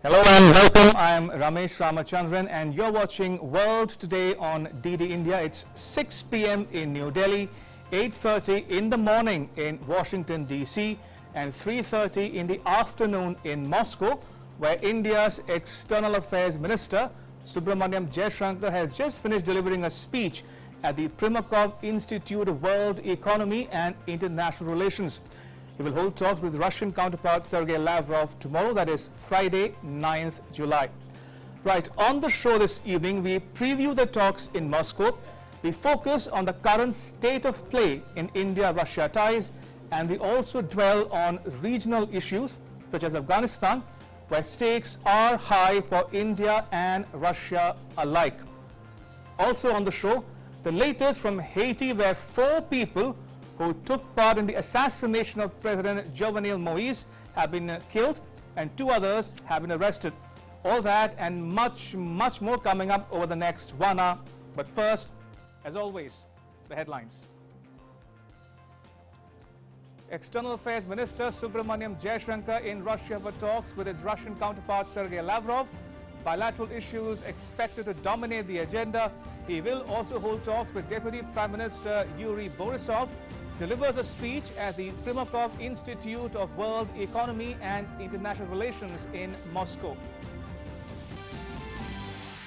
Hello and welcome. I am Ramesh Ramachandran and you're watching World Today on DD India. It's 6 p.m. in New Delhi, 8:30 in the morning in Washington DC and 3:30 in the afternoon in Moscow, where India's External Affairs Minister Subramaniam Jaishankar has just finished delivering a speech at the Primakov Institute of World Economy and International Relations. He will hold talks with Russian counterpart Sergei Lavrov tomorrow, that is Friday, 9th July. Right, on the show this evening, we preview the talks in Moscow. We focus on the current state of play in India-Russia ties, and we also dwell on regional issues such as Afghanistan, where stakes are high for India and Russia alike. Also on the show, the latest from Haiti, where 4 people who took part in the assassination of President Jovenel Moise have been killed and 2 others have been arrested. All that and much more coming up over the next 1 hour. But first, as always, the headlines. External Affairs Minister Subramaniam Jaishankar in Russia for talks with his Russian counterpart Sergei Lavrov. Bilateral issues expected to dominate the agenda. He will also hold talks with Deputy Prime Minister Yuri Borisov. Delivers a speech at the Primakov Institute of World Economy and International Relations in Moscow.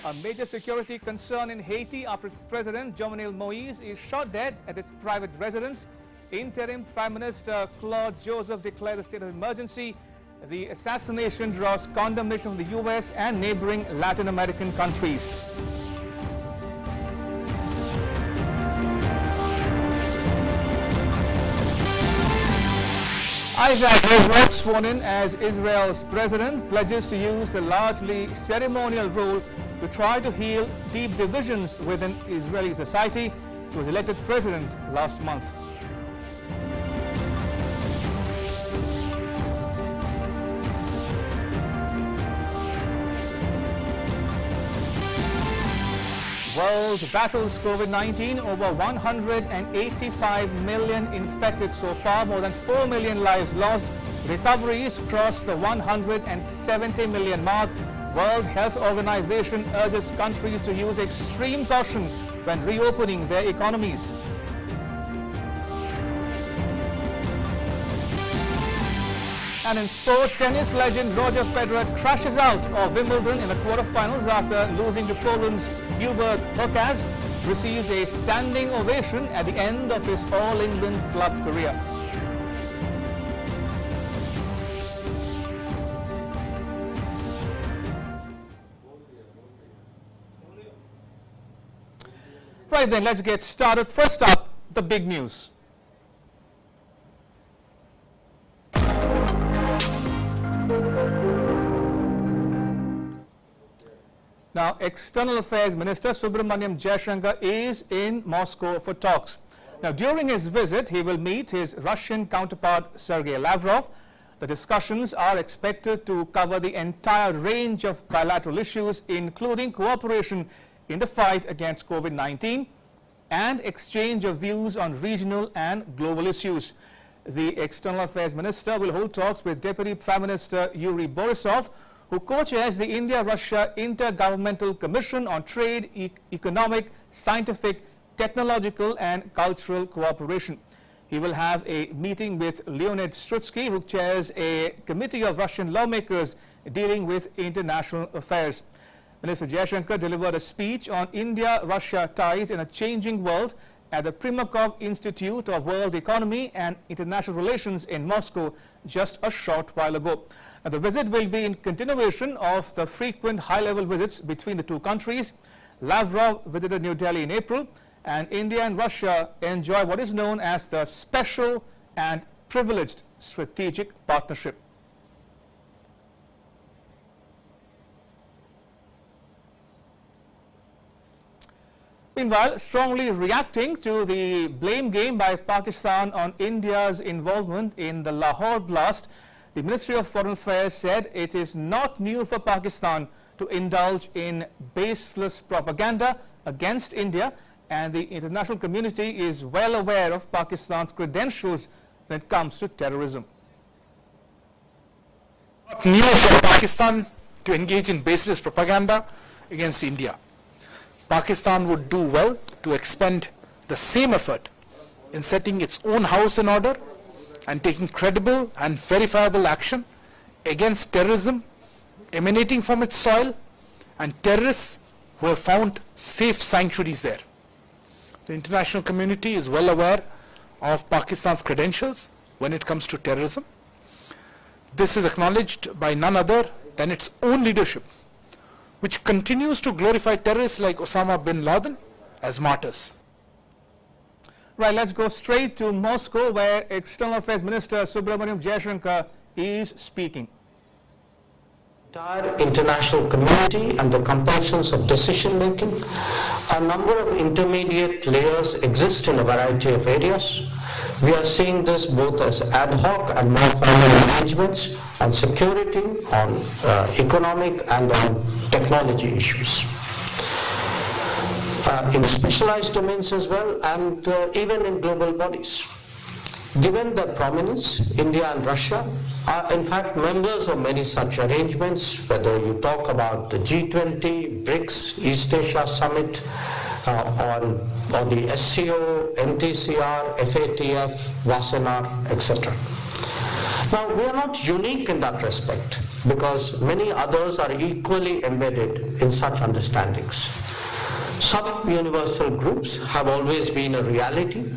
A major security concern in Haiti after its president Jovenel Moise is shot dead at his private residence. Interim Prime Minister Claude Joseph declared a state of emergency. The assassination draws condemnation from the US and neighboring Latin American countries. Isaac Herzog, sworn in as Israel's president, pledges to use the largely ceremonial rule to try to heal deep divisions within Israeli society. He was elected president last month. World battles COVID-19, over 185 million infected so far, more than 4 million lives lost. Recoveries cross the 170 million mark. World Health Organization urges countries to use extreme caution when reopening their economies. And in sport, tennis legend Roger Federer crashes out of Wimbledon in the quarterfinals after losing to Poland's Hubert Hurkacz. Receives a standing ovation at the end of his All-England club career. Right then, let's get started. First up, the big news. Now, External Affairs Minister Subramaniam Jaishankar is in Moscow for talks. Now, during his visit, he will meet his Russian counterpart Sergei Lavrov. The discussions are expected to cover the entire range of bilateral issues, including cooperation in the fight against COVID-19 and exchange of views on regional and global issues. The External Affairs Minister will hold talks with Deputy Prime Minister Yuri Borisov, who co-chairs the India-Russia Intergovernmental Commission on Trade, Economic, Scientific, Technological and Cultural Cooperation. He will have a meeting with Leonid Strutsky, who chairs a committee of Russian lawmakers dealing with international affairs. Minister Jaishankar delivered a speech on India-Russia ties in a changing world at the Primakov Institute of World Economy and International Relations in Moscow just a short while ago. Now, the visit will be in continuation of the frequent high-level visits between the 2 countries. Lavrov visited New Delhi in April, and India and Russia enjoy what is known as the Special and Privileged Strategic Partnership. Meanwhile, strongly reacting to the blame game by Pakistan on India's involvement in the Lahore blast, the Ministry of Foreign Affairs said it is not new for Pakistan to indulge in baseless propaganda against India, and the international community is well aware of Pakistan's credentials when it comes to terrorism. New for Pakistan. to engage in baseless propaganda against India. Pakistan would do well to expend the same effort in setting its own house in order and taking credible and verifiable action against terrorism emanating from its soil and terrorists who have found safe sanctuaries there. The international community is well aware of Pakistan's credentials when it comes to terrorism. This is acknowledged by none other than its own leadership, which continues to glorify terrorists like Osama bin Laden as martyrs. Right, let's go straight to Moscow, where External Affairs Minister Subrahmanyam Jaishankar is speaking. Entire international community and the compulsions of decision making, a number of intermediate layers exist in a variety of areas. We are seeing this both as ad hoc and more formal arrangements on security, on economic and on technology issues. In specialized domains as well, and even in global bodies. Given their prominence, India and Russia are in fact members of many such arrangements, whether you talk about the G20, BRICS, East Asia Summit, or the SCO, MTCR, FATF, Wassenaar, etc. Now, we are not unique in that respect because many others are equally embedded in such understandings. Sub-universal groups have always been a reality.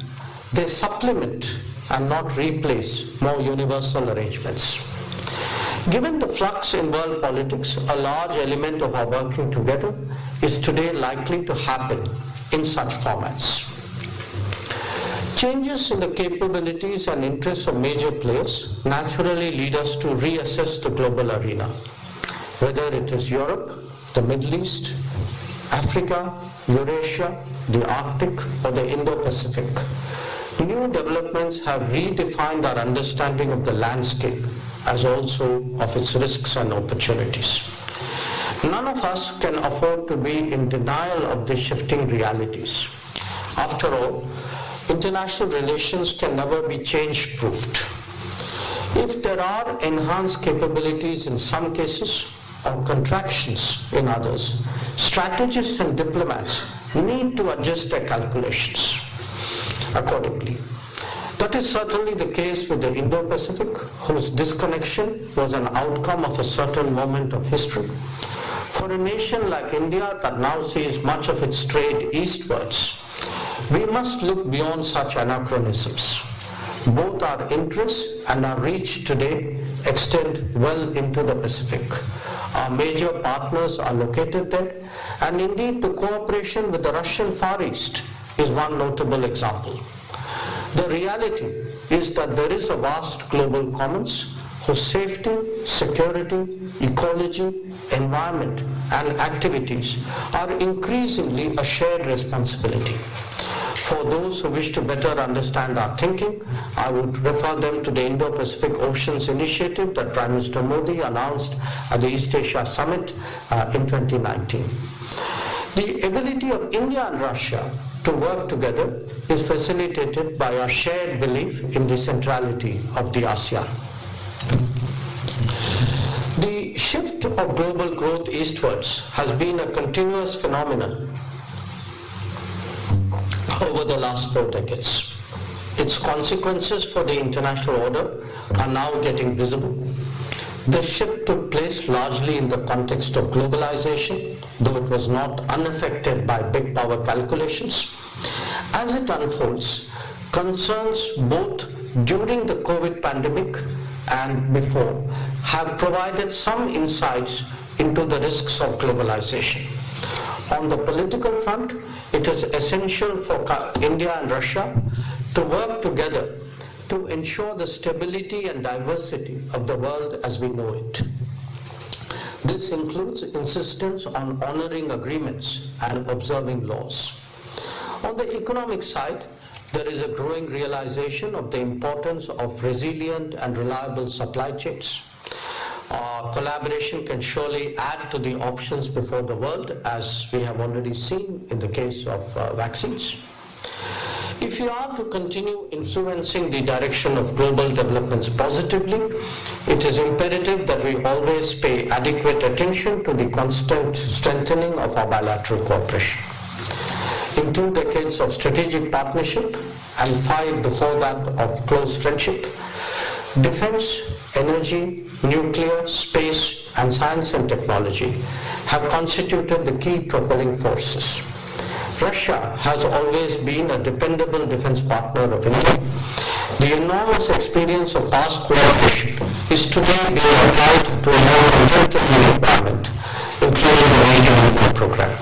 They supplement and not replace more universal arrangements. Given the flux in world politics, a large element of our working together is today likely to happen in such formats. Changes in the capabilities and interests of major players naturally lead us to reassess the global arena, whether it is Europe, the Middle East, Africa, Eurasia, the Arctic, or the Indo-Pacific. New developments have redefined our understanding of the landscape as also of its risks and opportunities. None of us can afford to be in denial of the shifting realities. After all, international relations can never be change-proofed. If there are enhanced capabilities in some cases or contractions in others, strategists and diplomats need to adjust their calculations accordingly. That is certainly the case with the Indo-Pacific, whose disconnection was an outcome of a certain moment of history. For a nation like India that now sees much of its trade eastwards, we must look beyond such anachronisms. Both our interests and our reach today extend well into the Pacific. Our major partners are located there, and indeed the cooperation with the Russian Far East is one notable example. The reality is that there is a vast global commons whose safety, security, ecology, environment, and activities are increasingly a shared responsibility. For those who wish to better understand our thinking, I would refer them to the Indo-Pacific Oceans Initiative that Prime Minister Modi announced at the East Asia Summit in 2019. The ability of India and Russia to work together is facilitated by our shared belief in the centrality of the ASEAN. The shift of global growth eastwards has been a continuous phenomenon over the last 4 decades. Its consequences for the international order are now getting visible. The shift took place largely in the context of globalization, though it was not unaffected by big power calculations. As it unfolds, concerns both during the COVID pandemic and before have provided some insights into the risks of globalization. On the political front, it is essential for India and Russia to work together to ensure the stability and diversity of the world as we know it. This includes insistence on honoring agreements and observing laws. On the economic side, there is a growing realization of the importance of resilient and reliable supply chains. Collaboration can surely add to the options before the world, as we have already seen in the case of vaccines. If we are to continue influencing the direction of global developments positively, it is imperative that we always pay adequate attention to the constant strengthening of our bilateral cooperation. In 2 decades of strategic partnership and 5 before that of close friendship, defense, energy, nuclear, space, and science and technology have constituted the key propelling forces. Russia has always been a dependable defense partner of India. The enormous experience of past cooperation is today being applied to a more contemporary environment, including the Major Nuclear Program.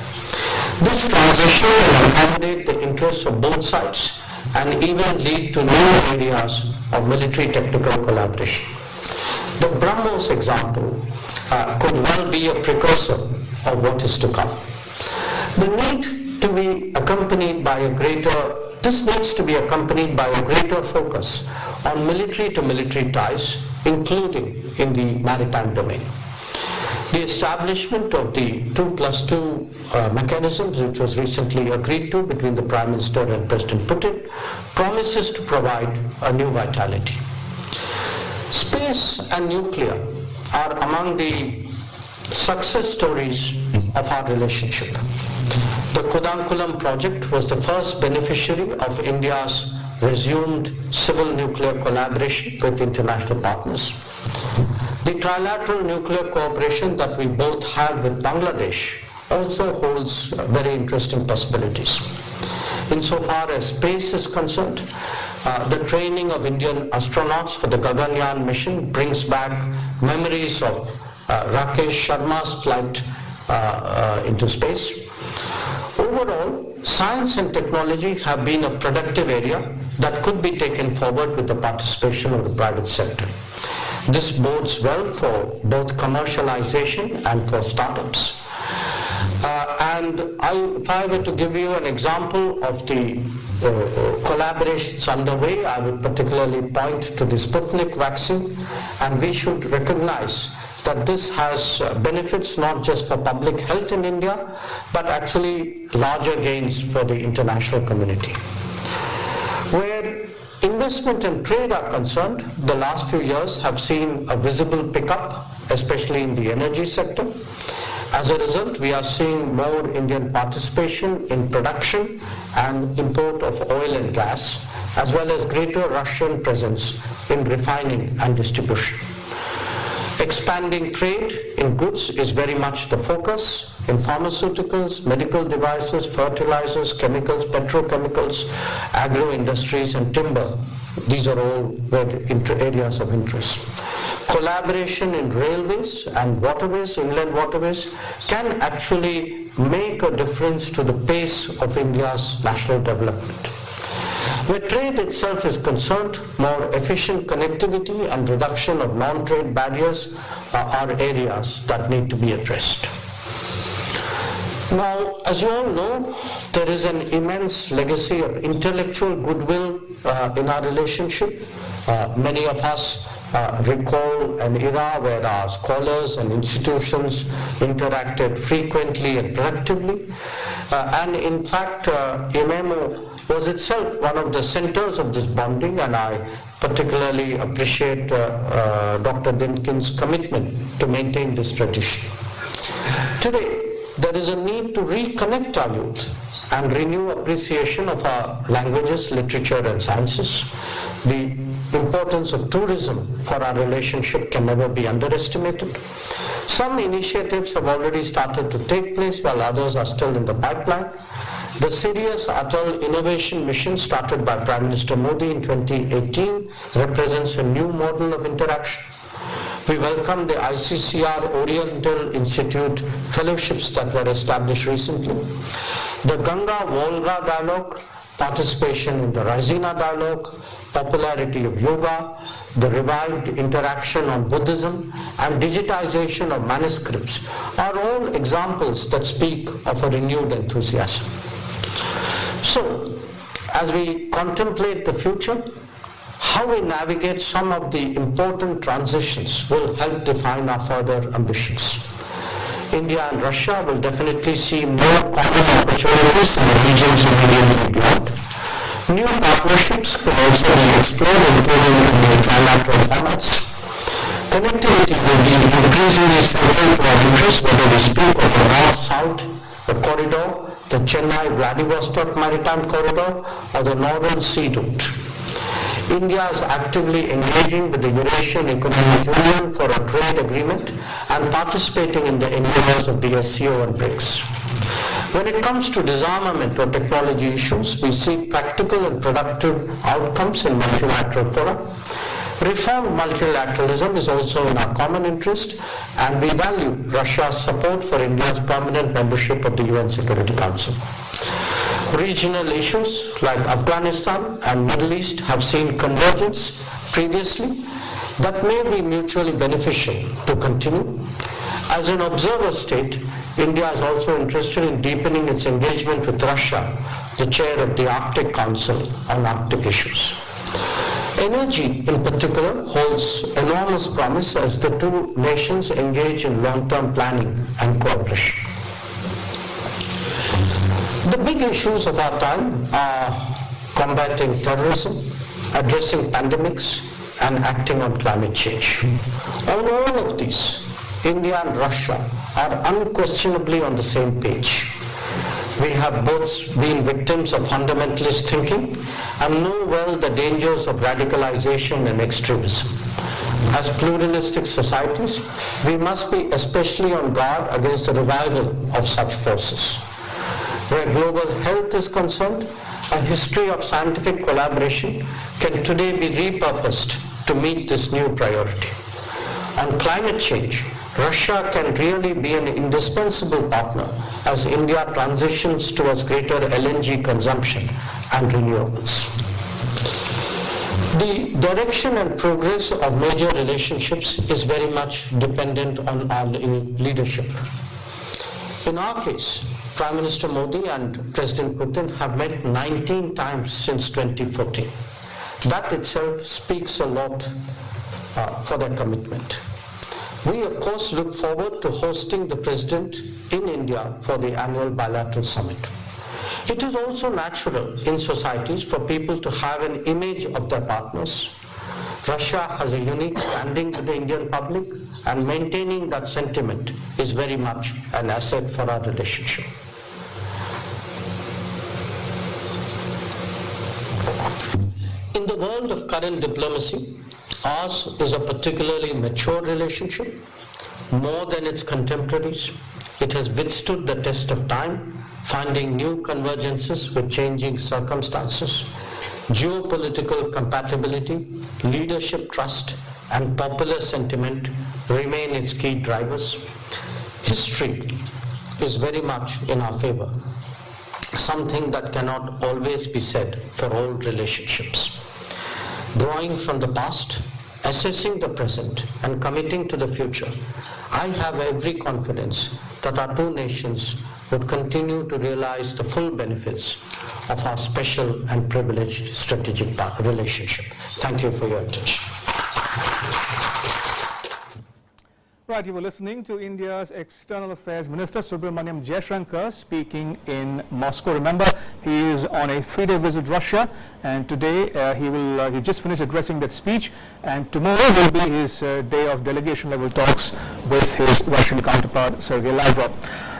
This transition will accommodate the interests of both sides and even lead to new areas of military technical collaboration. The BrahMos example could well be a precursor of what is to come. The need to be accompanied by this needs to be accompanied by a greater focus on military-to-military ties, including in the maritime domain. The establishment of the 2+2 mechanism, which was recently agreed to between the Prime Minister and President Putin, promises to provide a new vitality. Space and nuclear are among the success stories of our relationship. The Kudankulam project was the first beneficiary of India's resumed civil nuclear collaboration with international partners. The trilateral nuclear cooperation that we both have with Bangladesh also holds very interesting possibilities. Insofar as space is concerned, the training of Indian astronauts for the Gaganyaan mission brings back memories of Rakesh Sharma's flight into space. Overall, science and technology have been a productive area that could be taken forward with the participation of the private sector. This bodes well for both commercialization and for startups. If I were to give you an example of the collaborations underway, I would particularly point to the Sputnik vaccine, and we should recognize that this has benefits not just for public health in India, but actually larger gains for the international community. Where investment and trade are concerned, the last few years have seen a visible pickup, especially in the energy sector. As a result, we are seeing more Indian participation in production and import of oil and gas, as well as greater Russian presence in refining and distribution. Expanding trade in goods is very much the focus in pharmaceuticals, medical devices, fertilizers, chemicals, petrochemicals, agro industries, and timber. These are all areas of interest. Collaboration in railways and waterways, inland waterways, can actually make a difference to the pace of India's national development. Where trade itself is concerned, more efficient connectivity and reduction of non-trade barriers are areas that need to be addressed. Now, as you all know, there is an immense legacy of intellectual goodwill in our relationship. Many of us recall an era where our scholars and institutions interacted frequently and productively. And in fact, IMEMO was itself one of the centers of this bonding, and I particularly appreciate Dr. Dinkin's commitment to maintain this tradition. Today, there is a need to reconnect our youth and renew appreciation of our languages, literature, and sciences. The importance of tourism for our relationship can never be underestimated. Some initiatives have already started to take place, while others are still in the pipeline. The Sirius Atal Innovation Mission, started by Prime Minister Modi in 2018, represents a new model of interaction. We welcome the ICCR Oriental Institute fellowships that were established recently. The Ganga-Volga dialogue, participation in the Raisina dialogue, popularity of yoga, the revived interaction on Buddhism, and digitization of manuscripts are all examples that speak of a renewed enthusiasm. So, as we contemplate the future, how we navigate some of the important transitions will help define our further ambitions. India and Russia will definitely see more common opportunities in the regions immediately beyond. New partnerships could also be explored, including in the trilateral formats. Connectivity will be increasingly central to our interests, whether we speak of the North-South corridor, the Chennai-Vladivostok Maritime Corridor, or the Northern Sea Route. India is actively engaging with the Eurasian Economic Union for a trade agreement and participating in the endeavors of the SCO and BRICS. When it comes to disarmament or technology issues, we see practical and productive outcomes in multilateral fora. Reformed multilateralism is also in our common interest, and we value Russia's support for India's permanent membership of the UN Security Council. Regional issues like Afghanistan and Middle East have seen convergence previously that may be mutually beneficial to continue. As an observer state, India is also interested in deepening its engagement with Russia, the chair of the Arctic Council on Arctic issues. Energy, in particular, holds enormous promise as the two nations engage in long-term planning and cooperation. The big issues of our time are combating terrorism, addressing pandemics, and acting on climate change. On all of these, India and Russia are unquestionably on the same page. We have both been victims of fundamentalist thinking and know well the dangers of radicalization and extremism. As pluralistic societies, we must be especially on guard against the revival of such forces. Where global health is concerned, a history of scientific collaboration can today be repurposed to meet this new priority. On climate change, Russia can really be an indispensable partner as India transitions towards greater LNG consumption and renewables. The direction and progress of major relationships is very much dependent on our leadership. In our case, Prime Minister Modi and President Putin have met 19 times since 2014. That itself speaks a lot for their commitment. We, of course, look forward to hosting the President in India for the annual bilateral summit. It is also natural in societies for people to have an image of their partners. Russia has a unique standing with the Indian public, and maintaining that sentiment is very much an asset for our relationship. In the world of current diplomacy, ours is a particularly mature relationship. More than its contemporaries, it has withstood the test of time, finding new convergences with changing circumstances. Geopolitical compatibility, leadership trust, and popular sentiment remain its key drivers. History is very much in our favor, something that cannot always be said for all relationships. Drawing from the past, assessing the present, and committing to the future, I have every confidence that our two nations would continue to realize the full benefits of our special and privileged strategic relationship. Thank you for your attention. Right, you were listening to India's External Affairs Minister Subrahmanyam Jaishankar speaking in Moscow. Remember, he is on a 3-day visit to Russia, and today he just finished addressing that speech, and tomorrow will be his day of delegation level talks with his Russian counterpart Sergei Lavrov.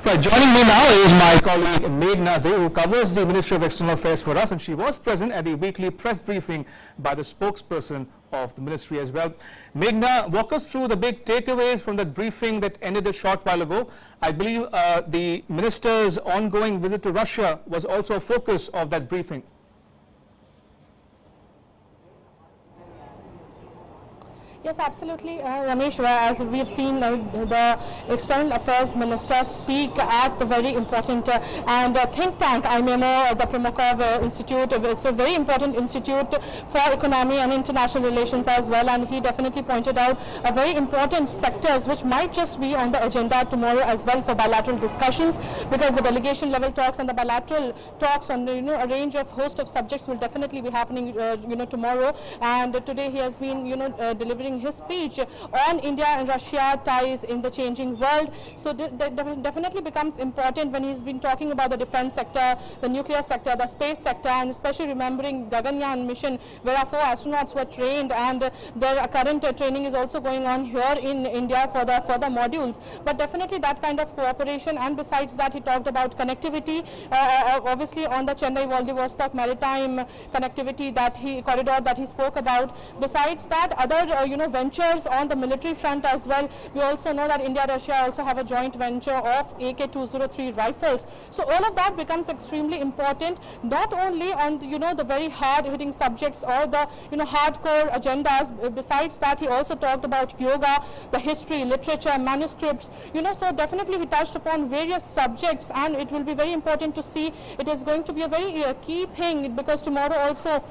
Right, joining me now is my colleague Meghna Dey, who covers the Ministry of External Affairs for us, and she was present at the weekly press briefing by the spokesperson of the ministry as well. Meghna, walk us through the big takeaways from that briefing that ended a short while ago. I believe the minister's ongoing visit to Russia was also a focus of that briefing. Yes, absolutely, Ramesh. As we have seen the External Affairs Minister speak at the very important think tank, IMEMO, the Primakov Institute. It's a very important institute for economy and international relations as well, and he definitely pointed out a very important sectors which might just be on the agenda tomorrow as well for bilateral discussions, because the delegation level talks and the bilateral talks on a range of host of subjects will definitely be happening tomorrow. And today he has been delivering making his speech on India and Russia ties in the changing world. So that definitely becomes important when he's been talking about the defense sector, the nuclear sector, the space sector, and especially remembering Gaganyaan mission, where our 4 astronauts were trained, and their current training is also going on here in India for the modules. But definitely that kind of cooperation, and besides that he talked about connectivity, obviously on the Chennai-Vladivostok maritime connectivity corridor that he spoke about. Besides that, other ventures on the military front as well. We also know that India and Russia also have a joint venture of AK-203 rifles. So all of that becomes extremely important, not only on the very hard-hitting subjects or the hardcore agendas. Besides that, he also talked about yoga, the history, literature, manuscripts. So definitely he touched upon various subjects, and it will be very important to see. It is going to be a very key thing, because tomorrow also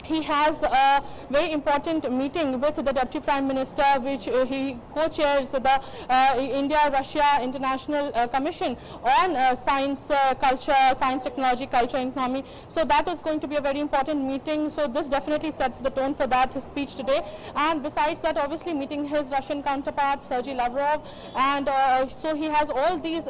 he has a very important meeting with the Deputy Prime Minister, which he co-chairs the India-Russia International Commission on science, culture, science, technology, culture, and economy. So that is going to be a very important meeting. So this definitely sets the tone for that, his speech today. And besides that, obviously meeting his Russian counterpart, Sergei Lavrov. And so he has all these,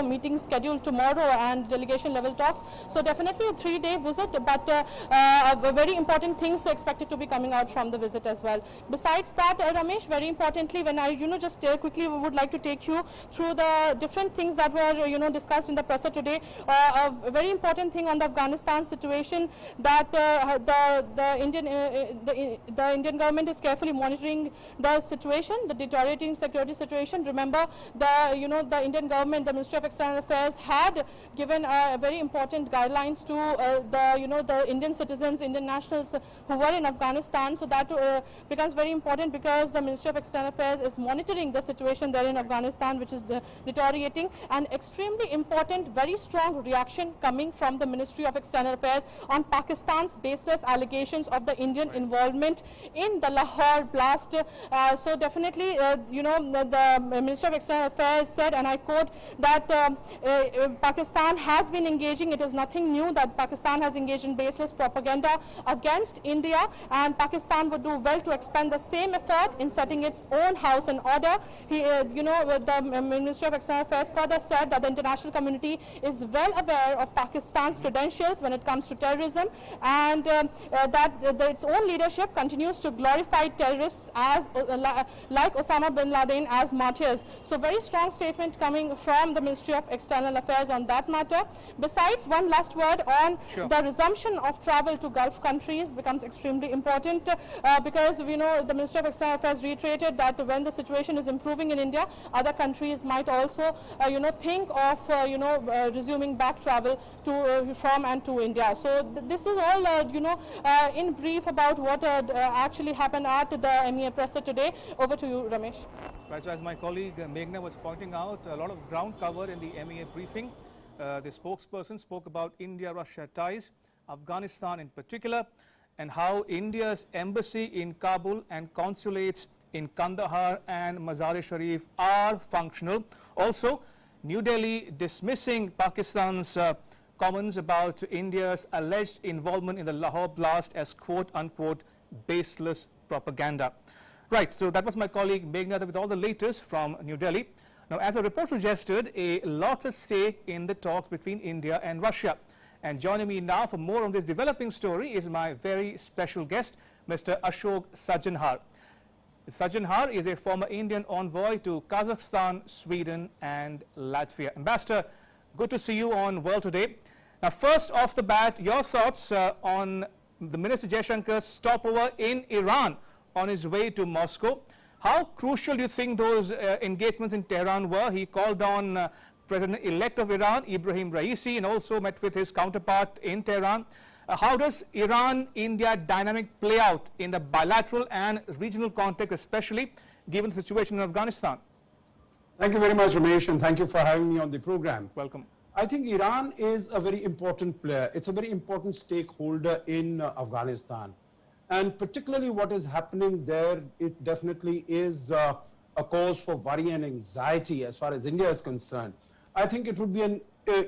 meetings scheduled tomorrow and delegation level talks. So definitely a 3-day visit, but a very important things expected to be coming out from the visit as well. Besides that, Ramesh, very importantly, when I just quickly would like to take you through the different things that were discussed in the presser today. A very important thing on the Afghanistan situation, that the Indian government is carefully monitoring the situation, the deteriorating security situation. Remember, the Indian government, the Ministry of External Affairs, had given very important guidelines to the Indian citizens, Indian nationals who were in Afghanistan. So that becomes very important, because the Ministry of External Affairs is monitoring the situation there in Afghanistan, which is deteriorating. And extremely important, very strong reaction coming from the Ministry of External Affairs on Pakistan's baseless allegations of the Indian involvement in the Lahore blast. So definitely, the Ministry of External Affairs said, and I quote, that Pakistan has been engaging, it is nothing new that Pakistan has engaged in baseless propaganda against India, and Pakistan would do well to expend the same effort in setting its own house in order. The Ministry of External Affairs further said that the international community is well aware of Pakistan's credentials when it comes to terrorism, and that its own leadership continues to glorify terrorists as like Osama bin Laden as martyrs. So very strong statement coming from the Ministry of External Affairs on that matter. Besides, one last word on the resumption of travel to Gulf countries becomes extremely important, because we know the Ministry of External Affairs reiterated that when the situation is improving in India, other countries might also think of resuming back travel to from and to India. So this is all in brief about what actually happened at the MEA presser today. Over to you, Ramesh. Right, so as my colleague Meghna was pointing out, a lot of ground cover in the MEA briefing. The spokesperson spoke about India-Russia ties, Afghanistan in particular, and how India's embassy in Kabul and consulates in Kandahar and Mazar-e-Sharif are functional. Also, New Delhi dismissing Pakistan's comments about India's alleged involvement in the Lahore blast as quote-unquote baseless propaganda. Right, so that was my colleague Meghna with all the latest from New Delhi. Now, as the report suggested, a lot at stake in the talks between India and Russia. And joining me now for more on this developing story is my very special guest, Mr. Ashok Sajjanhar. Sajjanhar is a former Indian envoy to Kazakhstan, Sweden and Latvia. Ambassador, good to see you on World Today. Now, first off the bat, your thoughts on the Minister Jaishankar's stopover in Iran on his way to Moscow. How crucial do you think those engagements in Tehran were? He called on President-elect of Iran, Ibrahim Raisi, and also met with his counterpart in Tehran. How does Iran-India dynamic play out in the bilateral and regional context, especially given the situation in Afghanistan? Thank you very much, Ramesh, and thank you for having me on the program. Welcome. I think Iran is a very important player. It's a very important stakeholder in Afghanistan. And particularly what is happening there, it definitely is a cause for worry and anxiety as far as India is concerned. I think it would be an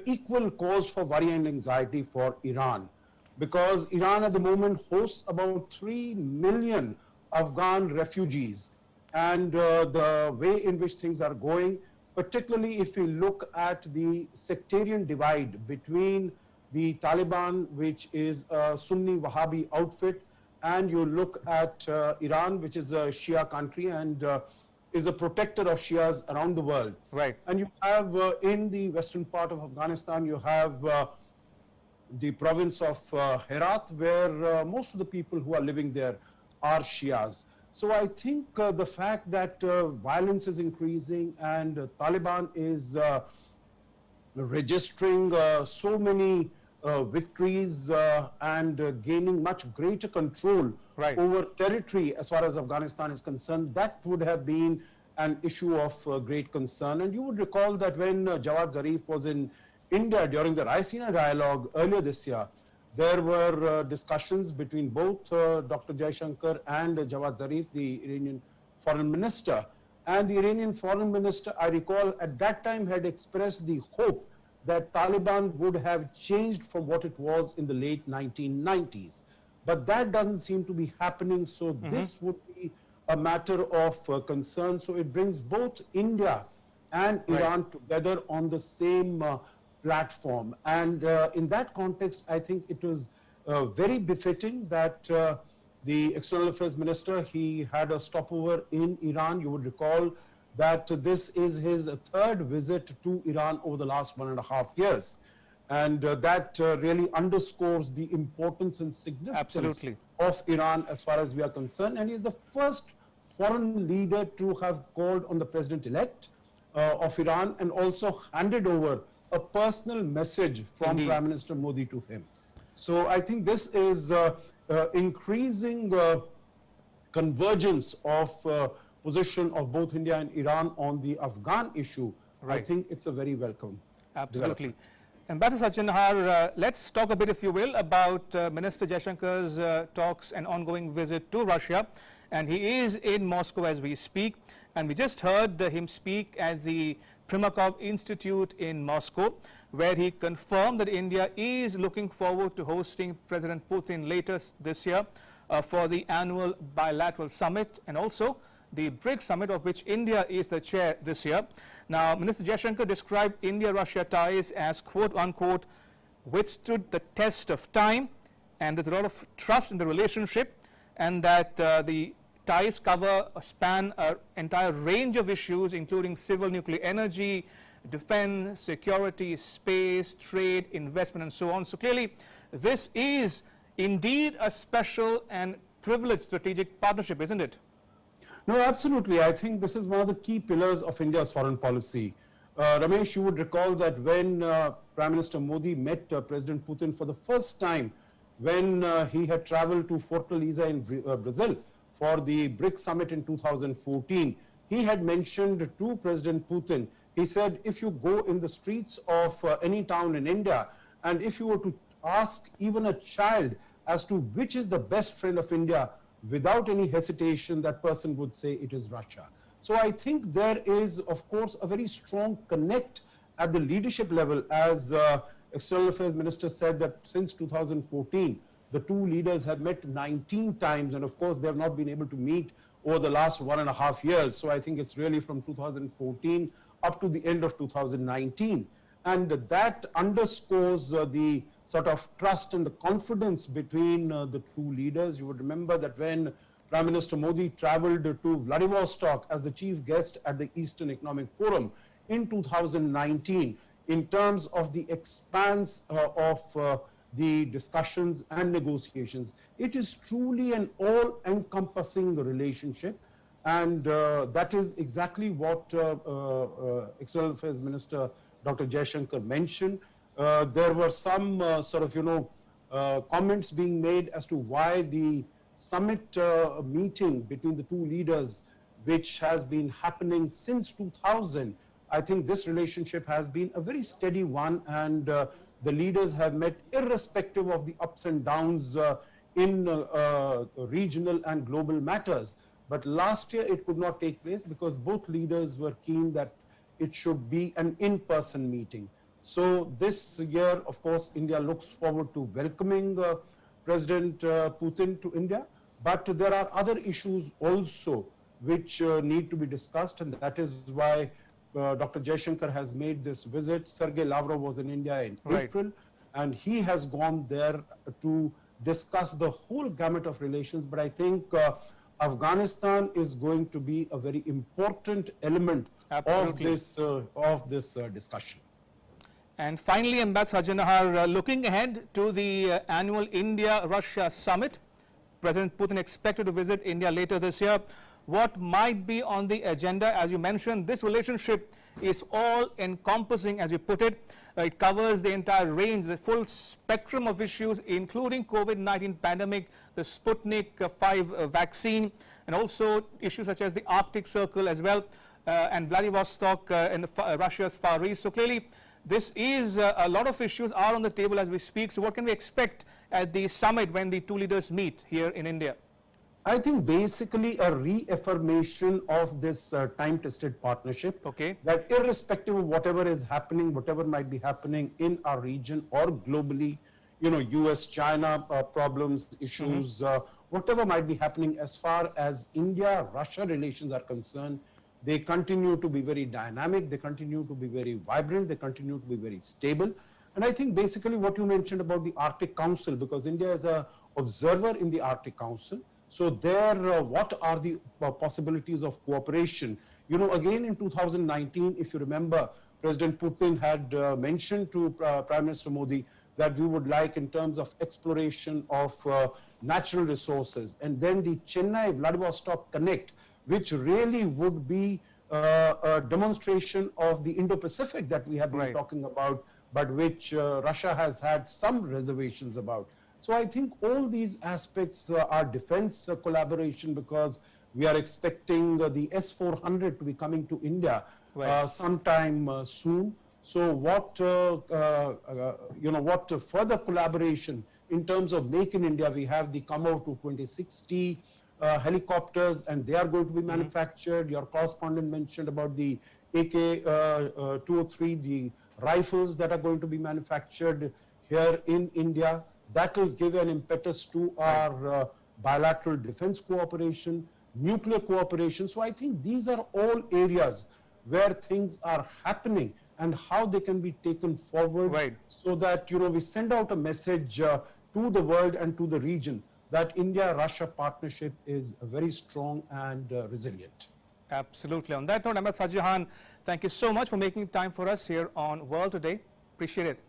equal cause for worry and anxiety for Iran, because Iran at the moment hosts about 3 million Afghan refugees and the way in which things are going, particularly if we look at the sectarian divide between the Taliban, which is a Sunni Wahhabi outfit, and you look at Iran, which is a Shia country and is a protector of Shias around the world. Right. And you have in the western part of Afghanistan, you have the province of Herat, where most of the people who are living there are Shias. So I think the fact that violence is increasing and Taliban is registering so many victories and gaining much greater control Right. over territory as far as Afghanistan is concerned, that would have been an issue of great concern. And you would recall that when Jawad Zarif was in India during the Raisina dialogue earlier this year, there were discussions between both Dr. Jaishankar and Jawad Zarif, the Iranian foreign minister. And the Iranian foreign minister, I recall, at that time had expressed the hope that Taliban would have changed from what it was in the late 1990s. But that doesn't seem to be happening, so this would be a matter of concern. So it brings both India and Iran together on the same platform. And in that context, I think it was very befitting that the External Affairs Minister, he had a stopover in Iran. You would recall that this is his third visit to Iran over the last 1.5 years. And that really underscores the importance and significance Absolutely. of Iran as far as we are concerned. And he's the first foreign leader to have called on the president-elect of Iran and also handed over a personal message from Indeed. Prime Minister Modi to him. So I think this is increasing convergence of position of both India and Iran on the Afghan issue. I Right. think it's a very welcome. Absolutely. Ambassador Sachin Nahar, let's talk a bit, if you will, about Minister Jaishankar's talks and ongoing visit to Russia. And he is in Moscow as we speak. And we just heard him speak at the Primakov Institute in Moscow, where he confirmed that India is looking forward to hosting President Putin later this year for the annual bilateral summit and also the BRICS summit, of which India is the chair this year. Now, Minister Jaishankar described India-Russia ties as quote-unquote withstood the test of time, and there's a lot of trust in the relationship, and that the ties cover a span an entire range of issues, including civil nuclear energy, defense, security, space, trade, investment, and so on. So clearly, this is indeed a special and privileged strategic partnership, isn't it? No, absolutely. I think this is one of the key pillars of India's foreign policy. Ramesh, you would recall that when Prime Minister Modi met President Putin for the first time, when he had traveled to Fortaleza in Brazil for the BRICS summit in 2014, he had mentioned to President Putin, he said, if you go in the streets of any town in India, and if you were to ask even a child as to which is the best friend of India, without any hesitation, that person would say it is Russia. So I think there is, of course, a very strong connect at the leadership level, as External Affairs Minister said that since 2014, the two leaders have met 19 times, and of course, they have not been able to meet over the last 1.5 years. So I think it's really from 2014 up to the end of 2019. And that underscores the sort of trust and the confidence between the two leaders. You would remember that when Prime Minister Modi traveled to Vladivostok as the chief guest at the Eastern Economic Forum in 2019, in terms of the expanse of the discussions and negotiations, it is truly an all-encompassing relationship. And that is exactly what External Affairs Minister Dr. Jaishankar mentioned. There were some comments being made as to why the summit meeting between the two leaders, which has been happening since 2000, I think this relationship has been a very steady one, and the leaders have met irrespective of the ups and downs in regional and global matters. But last year it could not take place because both leaders were keen that it should be an in-person meeting. So this year, of course, India looks forward to welcoming President Putin to India. But there are other issues also which need to be discussed, and that is why Dr. Jaishankar has made this visit. Sergey Lavrov was in India in April, and he has gone there to discuss the whole gamut of relations. But I think Afghanistan is going to be a very important element of this discussion. And finally, Ambassador Sajjanahar, looking ahead to the annual India-Russia summit, President Putin expected to visit India later this year. What might be on the agenda? As you mentioned, this relationship is all-encompassing, as you put it. It covers the entire range, the full spectrum of issues, including COVID-19 pandemic, the Sputnik 5 vaccine, and also issues such as the Arctic Circle as well, and Vladivostok in Russia's Far East. So clearly, this is a lot of issues are on the table as we speak. So what can we expect at the summit when the two leaders meet here in India? I think basically a reaffirmation of this time-tested partnership. Okay. That irrespective of whatever is happening, whatever might be happening in our region or globally, you know, US-China problems, issues, whatever might be happening as far as India-Russia relations are concerned, they continue to be very dynamic, they continue to be very vibrant, they continue to be very stable. And I think basically what you mentioned about the Arctic Council, because India is an observer in the Arctic Council, so there, what are the possibilities of cooperation? You know, again in 2019, if you remember, President Putin had mentioned to Prime Minister Modi that we would like in terms of exploration of natural resources, and then the Chennai-Vladivostok Connect, which really would be a demonstration of the Indo-Pacific that we have been talking about, but which Russia has had some reservations about. So I think all these aspects are defense collaboration, because we are expecting the S-400 to be coming to India sometime soon. So what, you know, what further collaboration in terms of Make in India? We have the Kamov 2060 helicopters, and they are going to be manufactured. Your correspondent mentioned about the AK-203, the rifles that are going to be manufactured here in India. That will give an impetus to our bilateral defense cooperation, nuclear cooperation. So I think these are all areas where things are happening and how they can be taken forward, so that, you know, we send out a message to the world and to the region that India-Russia partnership is very strong and resilient. Absolutely. On that note, Ambassador Sajjanahar, thank you so much for making time for us here on World Today. Appreciate it.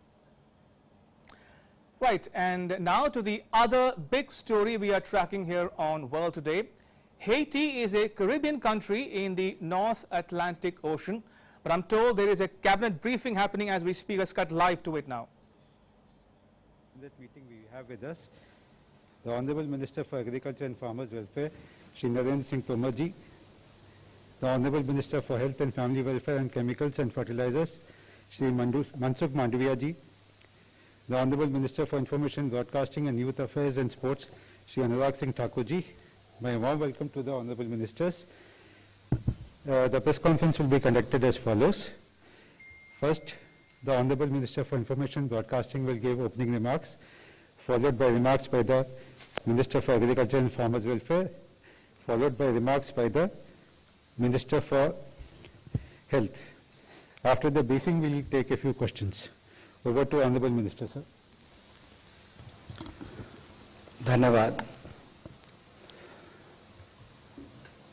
Right, and now to the other big story we are tracking here on World Today. Haiti is a Caribbean country in the North Atlantic Ocean, but I'm told there is a cabinet briefing happening as we speak. Let's cut live to it now. In that meeting we have with us the Honorable Minister for Agriculture and Farmers Welfare, Shri Narendra Singh Tomar ji, the Honorable Minister for Health and Family Welfare and Chemicals and Fertilizers, Shri Mansukh Mandavia ji, the Honorable Minister for Information, Broadcasting and Youth Affairs and Sports, Shri Anurag Singh Thakur ji. My warm welcome to the Honorable Ministers. The press conference will be conducted as follows. First, the Honorable Minister for Information, Broadcasting will give opening remarks, followed by remarks by the Minister for Agriculture and Farmers Welfare, followed by remarks by the Minister for Health. After the briefing, we will take a few questions. Over to Honorable Minister, sir. धन्यवाद।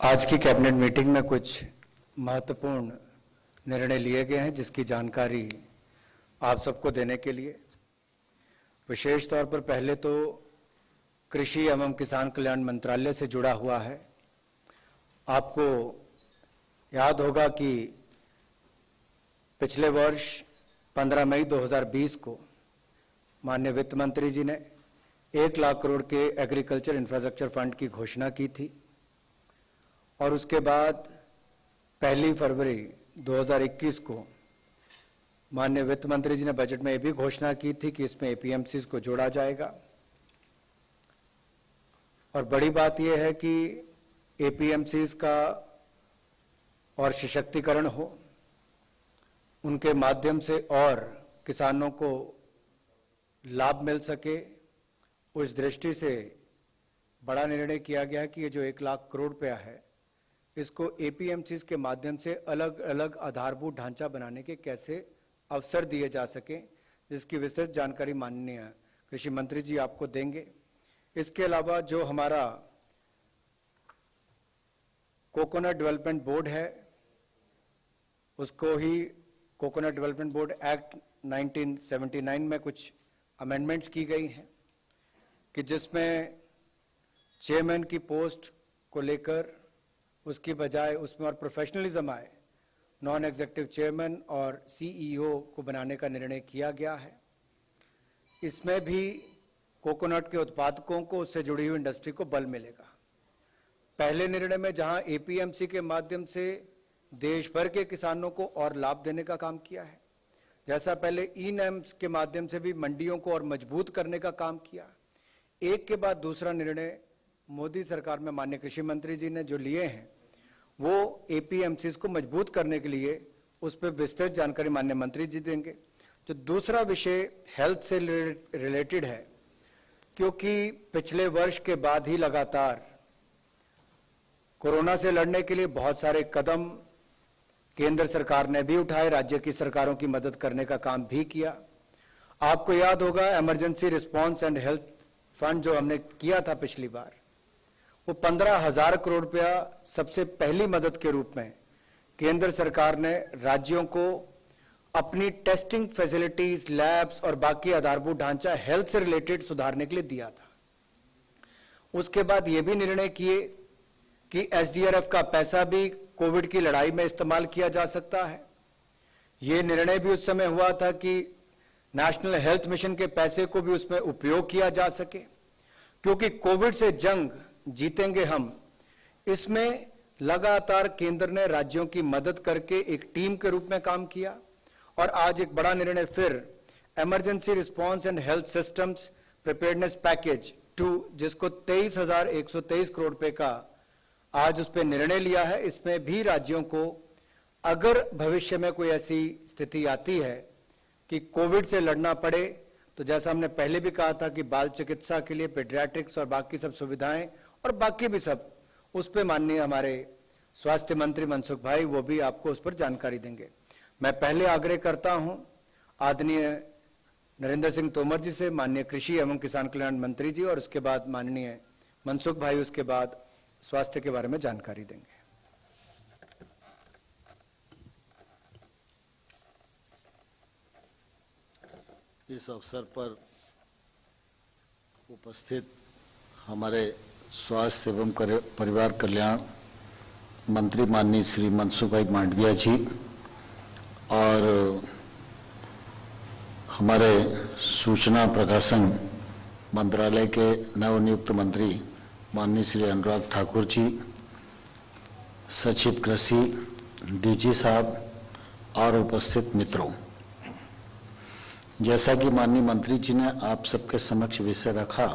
आज की cabinet meeting में कुछ महत्वपूर्ण निर्णय लिए गए हैं, जिसकी जानकारी आप सबको देने के लिए विशेष तौर पर पहले तो कृषि एवं किसान कल्याण मंत्रालय से जुड़ा हुआ है। आपको याद होगा कि पिछले वर्ष 15 मई 2020 को माननीय वित्त मंत्री जी ने 1 लाख करोड़ के एग्रीकल्चर इंफ्रास्ट्रक्चर फंड की घोषणा की थी, और उसके बाद 1 फरवरी 2021 को माननीय वित्त मंत्री जी ने बजट में ये भी घोषणा की थी कि इसमें एपीएमसीज को जोड़ा जाएगा। और बड़ी बात यह है कि एपीएमसीज का और सशक्तिकरण हो, उनके माध्यम से और किसानों को लाभ मिल सके, उस दृष्टि से बड़ा निर्णय किया गया है कि ये जो 1 लाख करोड़ रुपया है, इसको एपीएमसीज के माध्यम से अलग अलग आधारभूत ढांचा बनाने के कैसे अवसर दिए जा सके, जिसकी विस्तृत जानकारी माननीय कृषि मंत्री जी आपको देंगे। इसके अलावा जो हमारा कोकोनट डेवलपमेंट बोर्ड है, उसको ही कोकोनट डेवलपमेंट बोर्ड एक्ट 1979 में कुछ अमेंडमेंट्स की गई हैं कि जिसमें चेयरमैन की पोस्ट को लेकर उसकी बजाय उसमें और प्रोफेशनलिज्म आए, नॉन एग्जीक्यूटिव चेयरमैन और सीईओ को बनाने का निर्णय किया गया है। इसमें भी कोकोनट के उत्पादकों को उससे जुड़ी हुई इंडस्ट्री को बल मिलेगा। पहले निर्णय में जहां एपीएमसी के माध्यम से देश भर के किसानों को और लाभ देने का काम किया है, जैसा पहले ई-नैम्स के माध्यम से भी मंडियों को और मजबूत करने का काम किया, एक के बाद दूसरा निर्णय मोदी सरकार में माननीय कृषि मंत्री जी ने जो लिए हैं, वो एपीएमसीज को मजबूत करने के लिए उस पर विस्तृत जानकारी माननीय मंत्री जी देंगे। जो दूसरा विषय हेल्थ से रिलेटेड है, क्योंकि पिछले वर्ष के बाद ही लगातार कोरोना से लड़ने के लिए बहुत सारे कदम केंद्र सरकार ने भी उठाए, राज्य की सरकारों की मदद करने का काम भी किया। आपको याद होगा emergency response and health fund जो हमने किया था पिछली बार, वो 15,000 करोड़ रुपया सबसे पहली मदद के रूप में केंद्र सरकार ने राज्यों को अपनी टेस्टिंग फैसिलिटीज, लैब्स और बाकी आधारभूत ढांचा हेल्थ से रिलेटेड सुधारने के लिए दिया था। उसके बाद ये भी निर्णय किए कि एसडीआरएफ का पैसा भी कोविड की लड़ाई में इस्तेमाल किया जा सकता है। ये निर्णय भी उस समय हुआ था कि नेशनल हेल्थ मिशन के पैसे को भी उसमें उपयोग किया जा सके, क्योंकि कोविड से जंग जीतेंगे हम। इसमें लगातार केंद्र ने राज्यों की मदद करके एक टीम के रूप में काम किया और आज एक बड़ा निर्णय फिर emergency response and health systems preparedness package 2, जिसको 23,123 करोड़ रुपए का आज उस पर निर्णय लिया है। इसमें भी राज्यों को अगर भविष्य में कोई ऐसी स्थिति आती है कि कोविड से लड़ना पड़े, तो जैसा हमने पहले भी कहा था कि बाल चिकित्सा के लिए पेडियाट्रिक्स और बाकी सब सुविधाएं और बाकी भी सब, उस पर माननीय हमारे स्वास्थ्य मंत्री मनसुख भाई वो भी आपको उस पर जानकारी देंगे। मैं पहले आग्रह करता हूं आदरणीय नरेंद्र सिंह तोमर जी से, माननीय कृषि एवं किसान कल्याण मंत्री जी, और उसके बाद माननीय मनसुख भाई उसके बाद स्वास्थ्य के बारे में जानकारी देंगे। इस अवसर पर उपस्थित हमारे स्वास्थ्य एवं परिवार कल्याण मंत्री माननीय श्री मनसुख भाई मांडविया जी और हमारे सूचना प्रकाशन मंत्रालय के नवनियुक्त मंत्री माननीय श्री अनुराग ठाकुर जी, सचिव कृषि डीजी साहब और उपस्थित मित्रों, जैसा कि माननीय मंत्री जी ने आप सबके समक्ष विषय रखा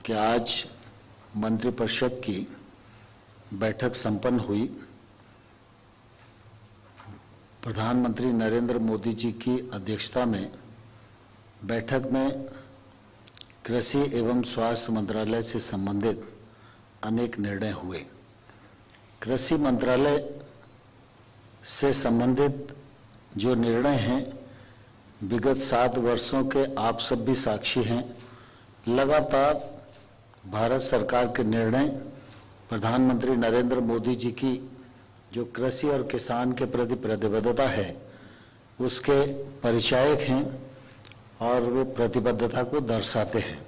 कि आज मंत्रिपरिषद की बैठक संपन्न हुई। प्रधानमंत्री नरेंद्र मोदी जी की अध्यक्षता में बैठक में कृषि एवं स्वास्थ्य मंत्रालय से संबंधित अनेक निर्णय हुए। कृषि मंत्रालय से संबंधित जो निर्णय हैं, विगत 7 वर्षों के आप सब भी साक्षी हैं। लगातार भारत सरकार के निर्णय, प्रधानमंत्री नरेंद्र मोदी जी की जो कृषि और किसान के प्रति प्रतिबद्धता है, उसके परिचायक हैं और वो प्रतिबद्धता को दर्शाते हैं।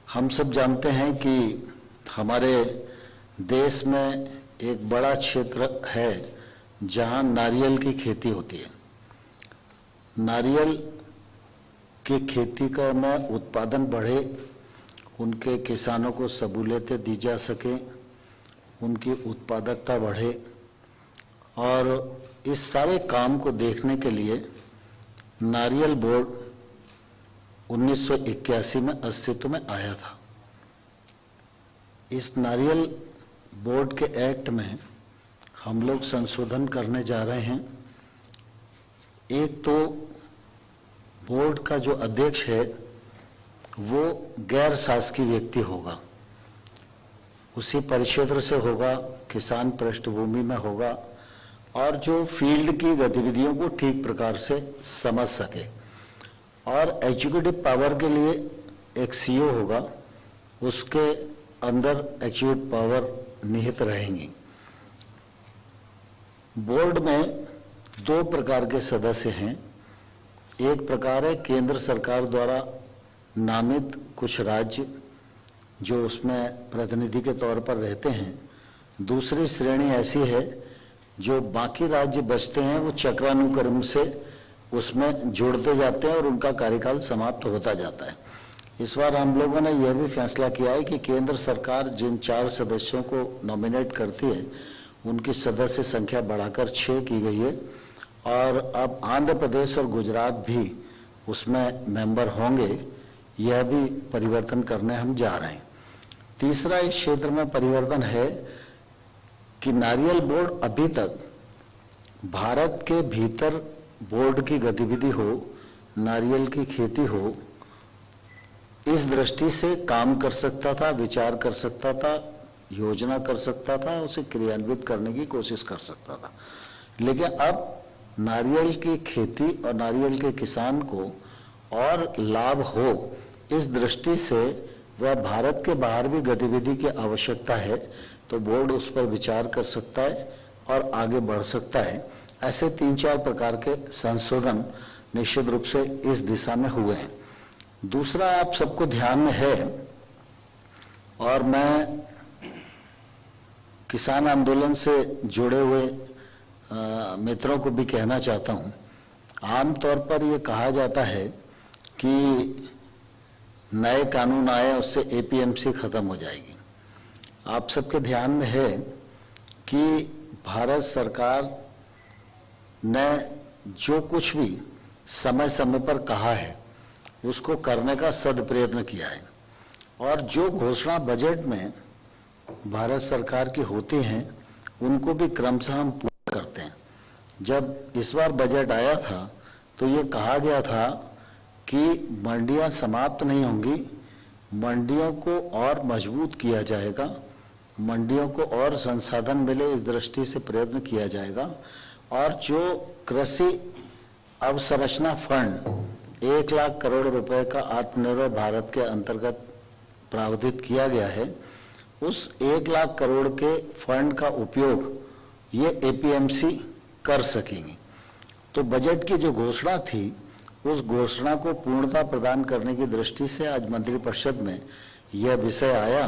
हम सब जानते हैं कि हमारे देश में एक बड़ा क्षेत्र है जहां नारियल की खेती होती है। नारियल की खेती का में उत्पादन बढ़े, उनके किसानों को सहूलियतें दी जा सके, उनकी उत्पादकता बढ़े, और इस सारे काम को देखने के लिए नारियल बोर्ड 1981 में अस्तित्व में आया था। इस नारियल बोर्ड के एक्ट में हम लोग संशोधन करने जा रहे हैं। एक तो बोर्ड का जो अध्यक्ष है वो गैर शासकीय व्यक्ति होगा, उसी परिक्षेत्र से होगा, किसान पृष्ठभूमि में होगा और जो फील्ड की गतिविधियों को ठीक प्रकार से समझ सके। और एग्जीक्यूटिव पावर के लिए एक सीईओ होगा, उसके अंदर एग्जीक्यूटिव पावर निहित रहेंगी। बोर्ड में 2 प्रकार के सदस्य हैं। एक प्रकार है केंद्र सरकार द्वारा नामित कुछ राज्य जो उसमें प्रतिनिधि के तौर पर रहते हैं। दूसरी श्रेणी ऐसी है जो बाकी राज्य बचते हैं, वो चक्रानुक्रम से उसमें जुड़ते जाते हैं और उनका कार्यकाल समाप्त होता जाता है। इस बार हम लोगों ने यह भी फैसला किया है कि केंद्र सरकार जिन 4 सदस्यों को नॉमिनेट करती है उनकी सदस्य संख्या बढ़ाकर 6 की गई है और अब आंध्र प्रदेश और गुजरात भी उसमें मेंबर होंगे। यह भी परिवर्तन करने हम जा रहे हैं। तीसरा इस क्षेत्र में परिवर्तन है कि नारियल बोर्ड अभी तक भारत के भीतर बोर्ड की गतिविधि हो, नारियल की खेती हो, इस दृष्टि से काम कर सकता था, विचार कर सकता था, योजना कर सकता था, उसे क्रियान्वित करने की कोशिश कर सकता था। लेकिन अब नारियल की खेती और नारियल के किसान को और लाभ हो, इस दृष्टि से वह भारत के बाहर भी गतिविधि की आवश्यकता है तो बोर्ड उस पर विचार कर सकता है और आगे बढ़ सकता है। ऐसे 3-4 प्रकार के संशोधन निश्चित रूप से इस दिशा में हुए हैं। दूसरा आप सबको ध्यान में है और मैं किसान आंदोलन से जुड़े हुए मित्रों को भी कहना चाहता हूं, आमतौर पर यह कहा जाता है कि नए कानून आए उससे एपीएमसी खत्म हो जाएगी। आप सबके ध्यान में है कि भारत सरकार ने जो कुछ भी समय समय पर कहा है उसको करने का सदप्रयत्न किया है और जो घोषणा बजट में भारत सरकार की होती हैं उनको भी क्रमशः हम पूरा करते हैं। जब इस बार बजट आया था तो ये कहा गया था कि मंडियां समाप्त नहीं होंगी, मंडियों को और मजबूत किया जाएगा, मंडियों को और संसाधन मिले इस दृष्टि से प्रयत्न किया जाएगा और जो कृषि अवसंरचना फंड 1 लाख करोड़ रुपए का आत्मनिर्भर भारत के अंतर्गत प्रावधान किया गया है, उस 1 लाख करोड़ के फंड का उपयोग ये एपीएमसी कर सकेंगी। तो बजट की जो घोषणा थी उस घोषणा को पूर्णता प्रदान करने की दृष्टि से आज मंत्रिपरिषद में यह विषय आया।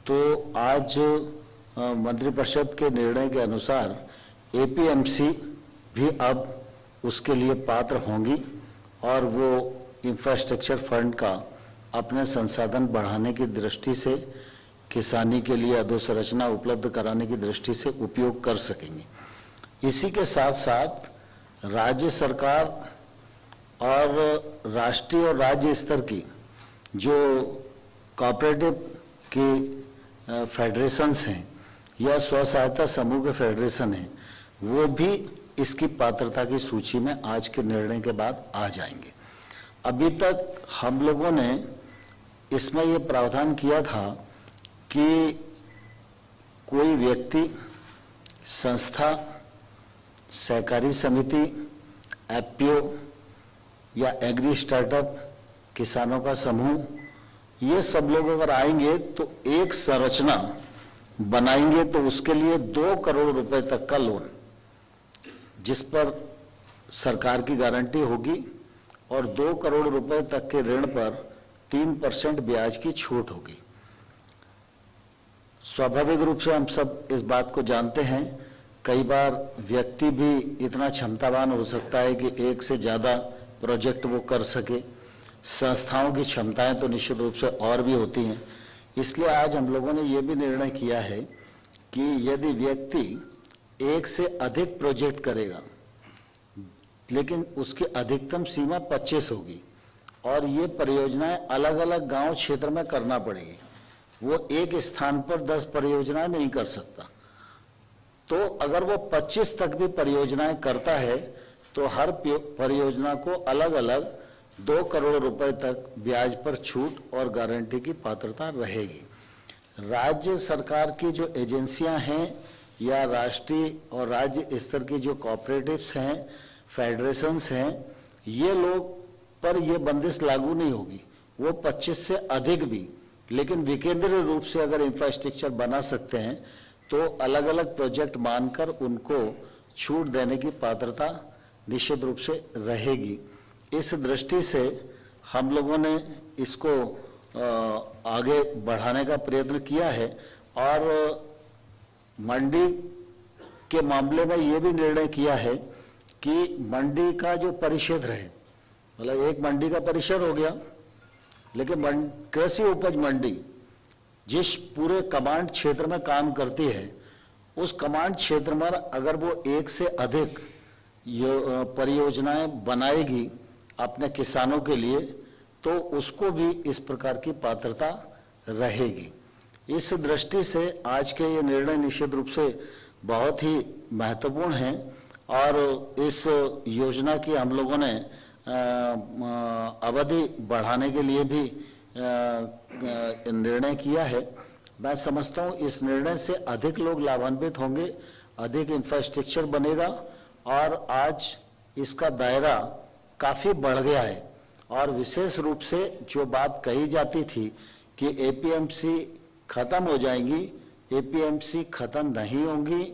तो आज मंत्रिपरिषद के निर्णय के अनुसार एपीएमसी भी अब उसके लिए पात्र होंगी और वो इंफ्रास्ट्रक्चर फंड का अपने संसाधन बढ़ाने की दृष्टि से, किसानी के लिए अधोसंरचना उपलब्ध कराने की दृष्टि से उपयोग कर सकेंगे। इसी के साथ साथ राज्य सरकार और राष्ट्रीय और राज्य स्तर की जो कोऑपरेटिव की फेडरेशंस हैं या स्व सहायता समूह के फेडरेशन हैं, वो भी इसकी पात्रता की सूची में आज के निर्णय के बाद आ जाएंगे। अभी तक हम लोगों ने इसमें ये प्रावधान किया था कि कोई व्यक्ति, संस्था, सहकारी समिति, एफपीओ या एग्री स्टार्टअप, किसानों का समूह, ये सब लोग अगर आएंगे तो एक संरचना बनाएंगे तो उसके लिए 2 करोड़ रुपए तक का लोन, जिस पर सरकार की गारंटी होगी और 2 करोड़ रुपए तक के ऋण पर 3% ब्याज की छूट होगी। स्वाभाविक रूप से हम सब इस बात को जानते हैं, कई बार व्यक्ति भी इतना क्षमतावान हो सकता है कि एक से ज्यादा प्रोजेक्ट वो कर सके। संस्थाओं की क्षमताएं तो निश्चित रूप से और भी होती हैं। इसलिए आज हम लोगों ने ये भी निर्णय किया है कि यदि व्यक्ति एक से अधिक प्रोजेक्ट करेगा लेकिन उसकी अधिकतम सीमा 25 होगी और ये परियोजनाएं अलग अलग गांव क्षेत्र में करना पड़ेगी, वो एक स्थान पर 10 परियोजनाएं नहीं कर सकता। तो अगर वो 25 तक भी परियोजनाएं करता है तो हर परियोजना को अलग अलग 2 करोड़ रुपए तक ब्याज पर छूट और गारंटी की पात्रता रहेगी। राज्य सरकार की जो एजेंसियां हैं या राष्ट्रीय और राज्य स्तर की जो कोऑपरेटिव्स हैं, फेडरेशंस हैं, ये लोग पर ये बंदिश लागू नहीं होगी। वो 25 से अधिक भी, लेकिन विकेंद्रीय रूप से अगर इंफ्रास्ट्रक्चर बना सकते हैं तो अलग अलग प्रोजेक्ट मानकर उनको छूट देने की पात्रता निश्चित रूप से रहेगी। इस दृष्टि से हम लोगों ने इसको आगे बढ़ाने का प्रयत्न किया है और मंडी के मामले में ये भी निर्णय किया है कि मंडी का जो परिषद रहे, मतलब एक मंडी का परिसर हो गया, लेकिन कृषि उपज मंडी जिस पूरे कमांड क्षेत्र में काम करती है, उस कमांड क्षेत्र में अगर वो एक से अधिक परियोजनाएं बनाएगी अपने किसानों के लिए, तो उसको भी इस प्रकार की पात्रता रहेगी। इस दृष्टि से आज के ये निर्णय निश्चित रूप से बहुत ही महत्वपूर्ण हैं और इस योजना की हम लोगों ने अवधि बढ़ाने के लिए भी निर्णय किया है। मैं समझता हूँ इस निर्णय से अधिक लोग लाभान्वित होंगे, अधिक इंफ्रास्ट्रक्चर बनेगा और आज इसका दायरा काफी बढ़ गया है। और विशेष रूप से जो बात कही जाती थी कि एपीएमसी खत्म हो जाएंगी, एपीएमसी खत्म नहीं होंगी।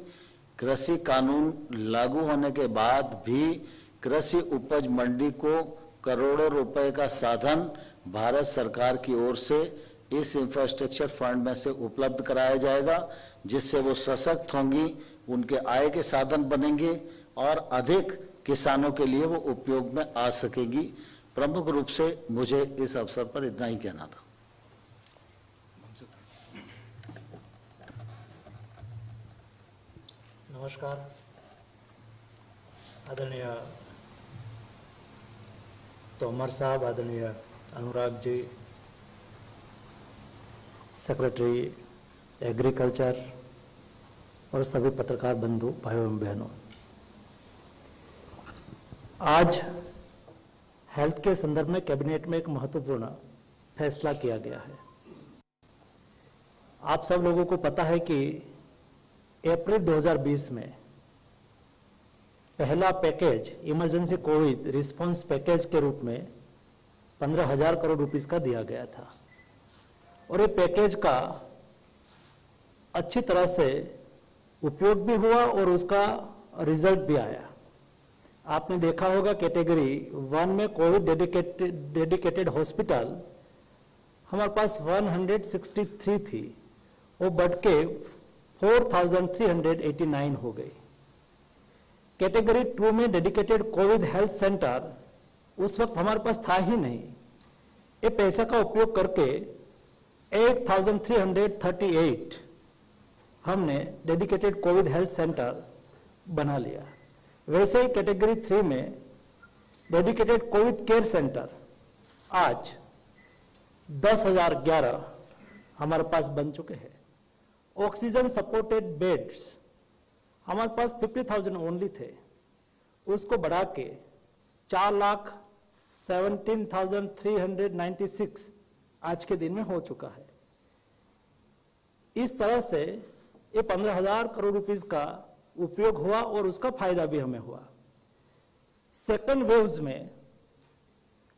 कृषि कानून लागू होने के बाद भी कृषि उपज मंडी को करोड़ों रुपए का साधन भारत सरकार की ओर से इस इंफ्रास्ट्रक्चर फंड में से उपलब्ध कराया जाएगा, जिससे वो सशक्त होंगी, उनके आय के साधन बनेंगे और अधिक किसानों के लिए वो उपयोग में आ सकेगी। प्रमुख रूप से मुझे इस अवसर पर इतना ही कहना था। नमस्कार। आदरणीय तोमर साहब, आदरणीय अनुराग जी, सेक्रेटरी एग्रीकल्चर और सभी पत्रकार बंधु भाइयों एवं बहनों, आज हेल्थ के संदर्भ में कैबिनेट में एक महत्वपूर्ण फैसला किया गया है। आप सब लोगों को पता है कि अप्रैल 2020 में पहला package emergency Covid response package के रूप में 15,000 करोड़ रुपीस का दिया गया था और ये पैकेज का अच्छी तरह से उपयोग भी हुआ और उसका रिजल्ट भी आया। आपने देखा होगा कैटेगरी 1 में कोविड डेडिकेटेड हॉस्पिटल हमारे पास 163 थी, वो बढ़ के 4,389 हो गई। कैटेगरी 2 में डेडिकेटेड कोविड हेल्थ सेंटर उस वक्त हमारे पास था ही नहीं। ये पैसा का उपयोग करके 8,338 हमने डेडिकेटेड कोविड हेल्थ सेंटर बना लिया। वैसे ही कैटेगरी 3 में डेडिकेटेड कोविड केयर सेंटर आज 10,011 हमारे पास बन चुके हैं। ऑक्सीजन सपोर्टेड बेड्स हमारे पास 50,000 ओनली थे, उसको बढ़ा के 4,17,396 आज के दिन में हो चुका है। इस तरह से ये 15,000 करोड़ रुपीस का उपयोग हुआ और उसका फायदा भी हमें हुआ। सेकंड वेव्स में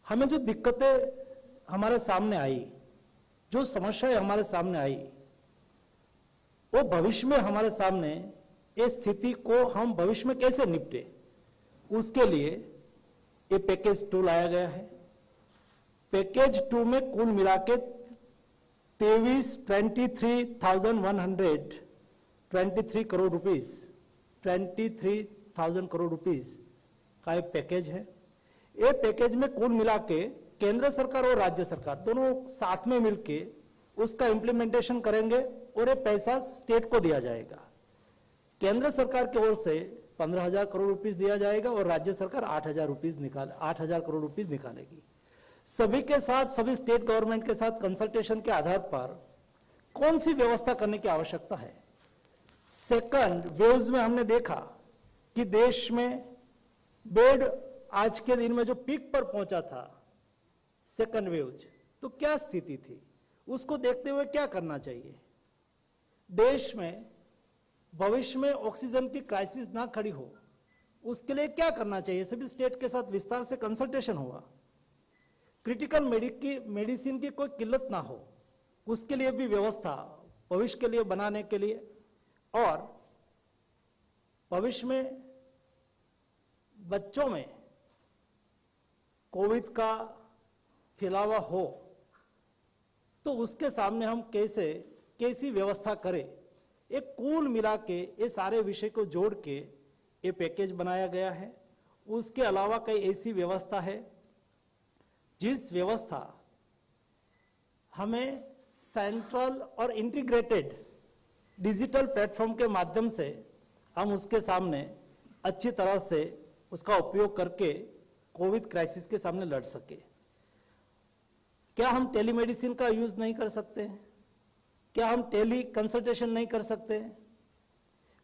हमें जो दिक्कतें हमारे सामने आई, जो समस्याएं हमारे सामने आई, वो भविष्य में हमारे सामने इस स्थिति को हम भविष्य में कैसे निपटे, उसके लिए ये पैकेज 2 लाया गया है। पैकेज 2 में कुल मिला के 23,123 करोड़ रुपीस 23,000 करोड़ रुपीस का एक पैकेज है। ये पैकेज में कुल मिला के केंद्र सरकार और राज्य सरकार दोनों साथ में मिलके उसका इम्प्लीमेंटेशन करेंगे और ये पैसा स्टेट को दिया जाएगा। केंद्र सरकार की ओर से 15,000 करोड़ रुपीस दिया जाएगा और राज्य सरकार 8,000 करोड़ रुपीस निकालेगी। सभी के साथ, सभी स्टेट गवर्नमेंट के साथ कंसल्टेशन के आधार पर कौन सी व्यवस्था करने की आवश्यकता है। सेकंड वेव्स में हमने देखा कि देश में बेड आज के दिन में जो पीक पर पहुंचा था सेकंड वेव, तो क्या स्थिति थी, उसको देखते हुए क्या करना चाहिए। देश में भविष्य में ऑक्सीजन की क्राइसिस ना खड़ी हो, उसके लिए क्या करना चाहिए। सभी स्टेट के साथ विस्तार से कंसल्टेशन हुआ। क्रिटिकल मेडिसिन की कोई किल्लत ना हो, उसके लिए भी व्यवस्था भविष्य के लिए बनाने के लिए, और भविष्य में बच्चों में कोविड का फैलावा हो तो उसके सामने हम कैसी व्यवस्था करें। एक कुल मिला के ये सारे विषय को जोड़ के ये पैकेज बनाया गया है। उसके अलावा कई ऐसी व्यवस्था है जिस व्यवस्था हमें सेंट्रल और इंटीग्रेटेड डिजिटल प्लेटफॉर्म के माध्यम से हम उसके सामने अच्छी तरह से उसका उपयोग करके कोविड क्राइसिस के सामने लड़ सके। क्या हम टेलीमेडिसिन का यूज नहीं कर सकते? क्या हम टेली कंसल्टेशन नहीं कर सकते?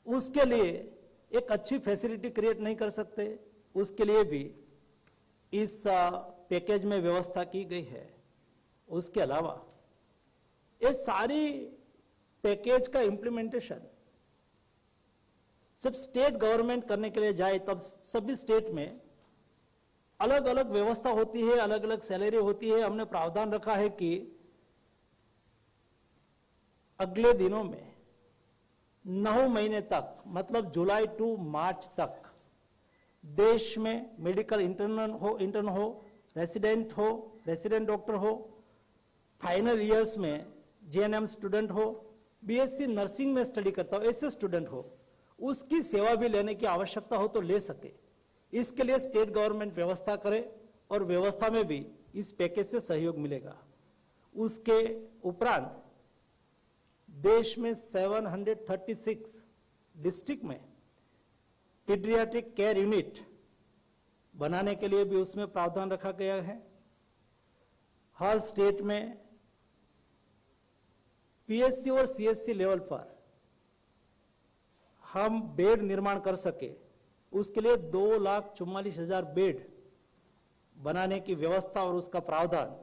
उसके लिए एक अच्छी फैसिलिटी क्रिएट नहीं कर सकते? उसके लिए भी इस पैकेज में व्यवस्था की गई है। उसके अलावा ये सारी पैकेज का इम्प्लीमेंटेशन जब स्टेट गवर्नमेंट करने के लिए जाए तब सभी स्टेट में अलग अलग व्यवस्था होती है, अलग अलग सैलरी होती है। हमने प्रावधान रखा है कि अगले दिनों में 9 महीने तक, मतलब जुलाई टू मार्च तक देश में मेडिकल इंटर्न हो, रेसिडेंट डॉक्टर हो, फाइनल ईयर्स में जेएनएम स्टूडेंट हो, बीएससी नर्सिंग में स्टडी करता हो ऐसे स्टूडेंट हो, उसकी सेवा भी लेने की आवश्यकता हो तो ले सके। इसके लिए स्टेट गवर्नमेंट व्यवस्था करे और व्यवस्था में भी इस पैकेज से सहयोग मिलेगा। उसके उपरांत देश में 736 डिस्ट्रिक्ट में पीडियाट्रिक केयर यूनिट बनाने के लिए भी उसमें प्रावधान रखा गया है। हर स्टेट में पीएससी और सीएससी लेवल पर हम बेड निर्माण कर सके, उसके लिए 2,44,000 बेड बनाने की व्यवस्था और उसका प्रावधान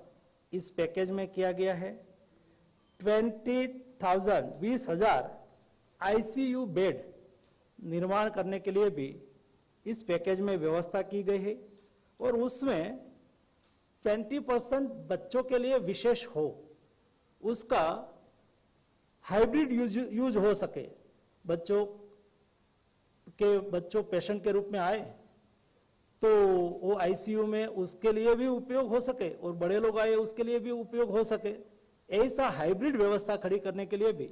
इस पैकेज में किया गया है। 20,000 आईसीयू बेड निर्माण करने के लिए भी इस पैकेज में व्यवस्था की गई है और उसमें 20% बच्चों के लिए विशेष हो, उसका हाइब्रिड यूज हो सके। बच्चों पेशेंट के रूप में आए तो वो आईसीयू में उसके लिए भी उपयोग हो सके और बड़े लोग आए उसके लिए भी उपयोग हो सके। ऐसा हाइब्रिड व्यवस्था खड़ी करने के लिए भी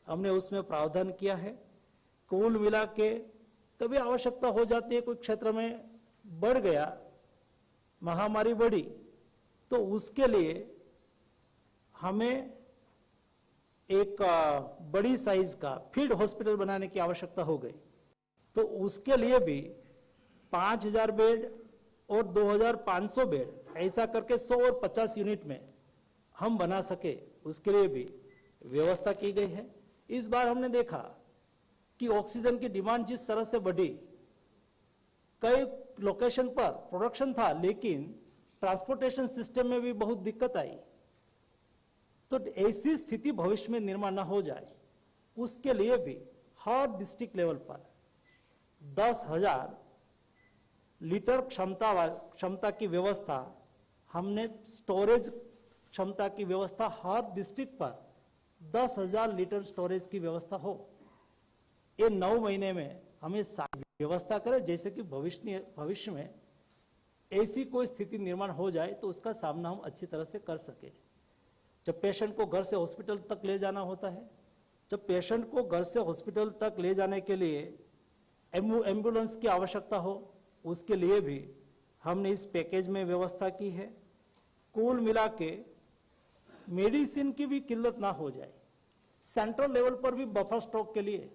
हमने उसमें प्रावधान किया है। कुल मिला के कभी आवश्यकता हो जाती है, कोई क्षेत्र में बढ़ गया, महामारी बढ़ी, तो उसके लिए हमें एक बड़ी साइज का फील्ड हॉस्पिटल बनाने की आवश्यकता हो गई। तो उसके लिए भी 5,000 बेड और 2,500 बेड ऐसा करके 100 और 50 यूनिट में हम बना सके, उसके लिए भी व्यवस्था की गई है। इस बार हमने देखा कि ऑक्सीजन की डिमांड जिस तरह से बढ़ी, कई लोकेशन पर प्रोडक्शन था लेकिन ट्रांसपोर्टेशन सिस्टम में भी बहुत दिक्कत आई। तो ऐसी स्थिति भविष्य में निर्माण न हो जाए, उसके लिए भी हर डिस्ट्रिक्ट लेवल पर 10,000 लीटर क्षमता की व्यवस्था, हमने स्टोरेज क्षमता की व्यवस्था हर डिस्ट्रिक्ट पर 10,000 लीटर स्टोरेज की व्यवस्था हो। ये 9 महीने में हमें व्यवस्था करें, जैसे कि भविष्य में ऐसी कोई स्थिति निर्माण हो जाए तो उसका सामना हम अच्छी तरह से कर सके। जब पेशेंट को घर से हॉस्पिटल तक ले जाना होता है, जब पेशेंट को घर से हॉस्पिटल तक ले जाने के लिए एम्बुलेंस की आवश्यकता हो, उसके लिए भी हमने इस पैकेज में व्यवस्था की है। कुल मिला के मेडिसिन की भी किल्लत ना हो जाए, सेंट्रल लेवल पर भी बफर स्टॉक के लिए,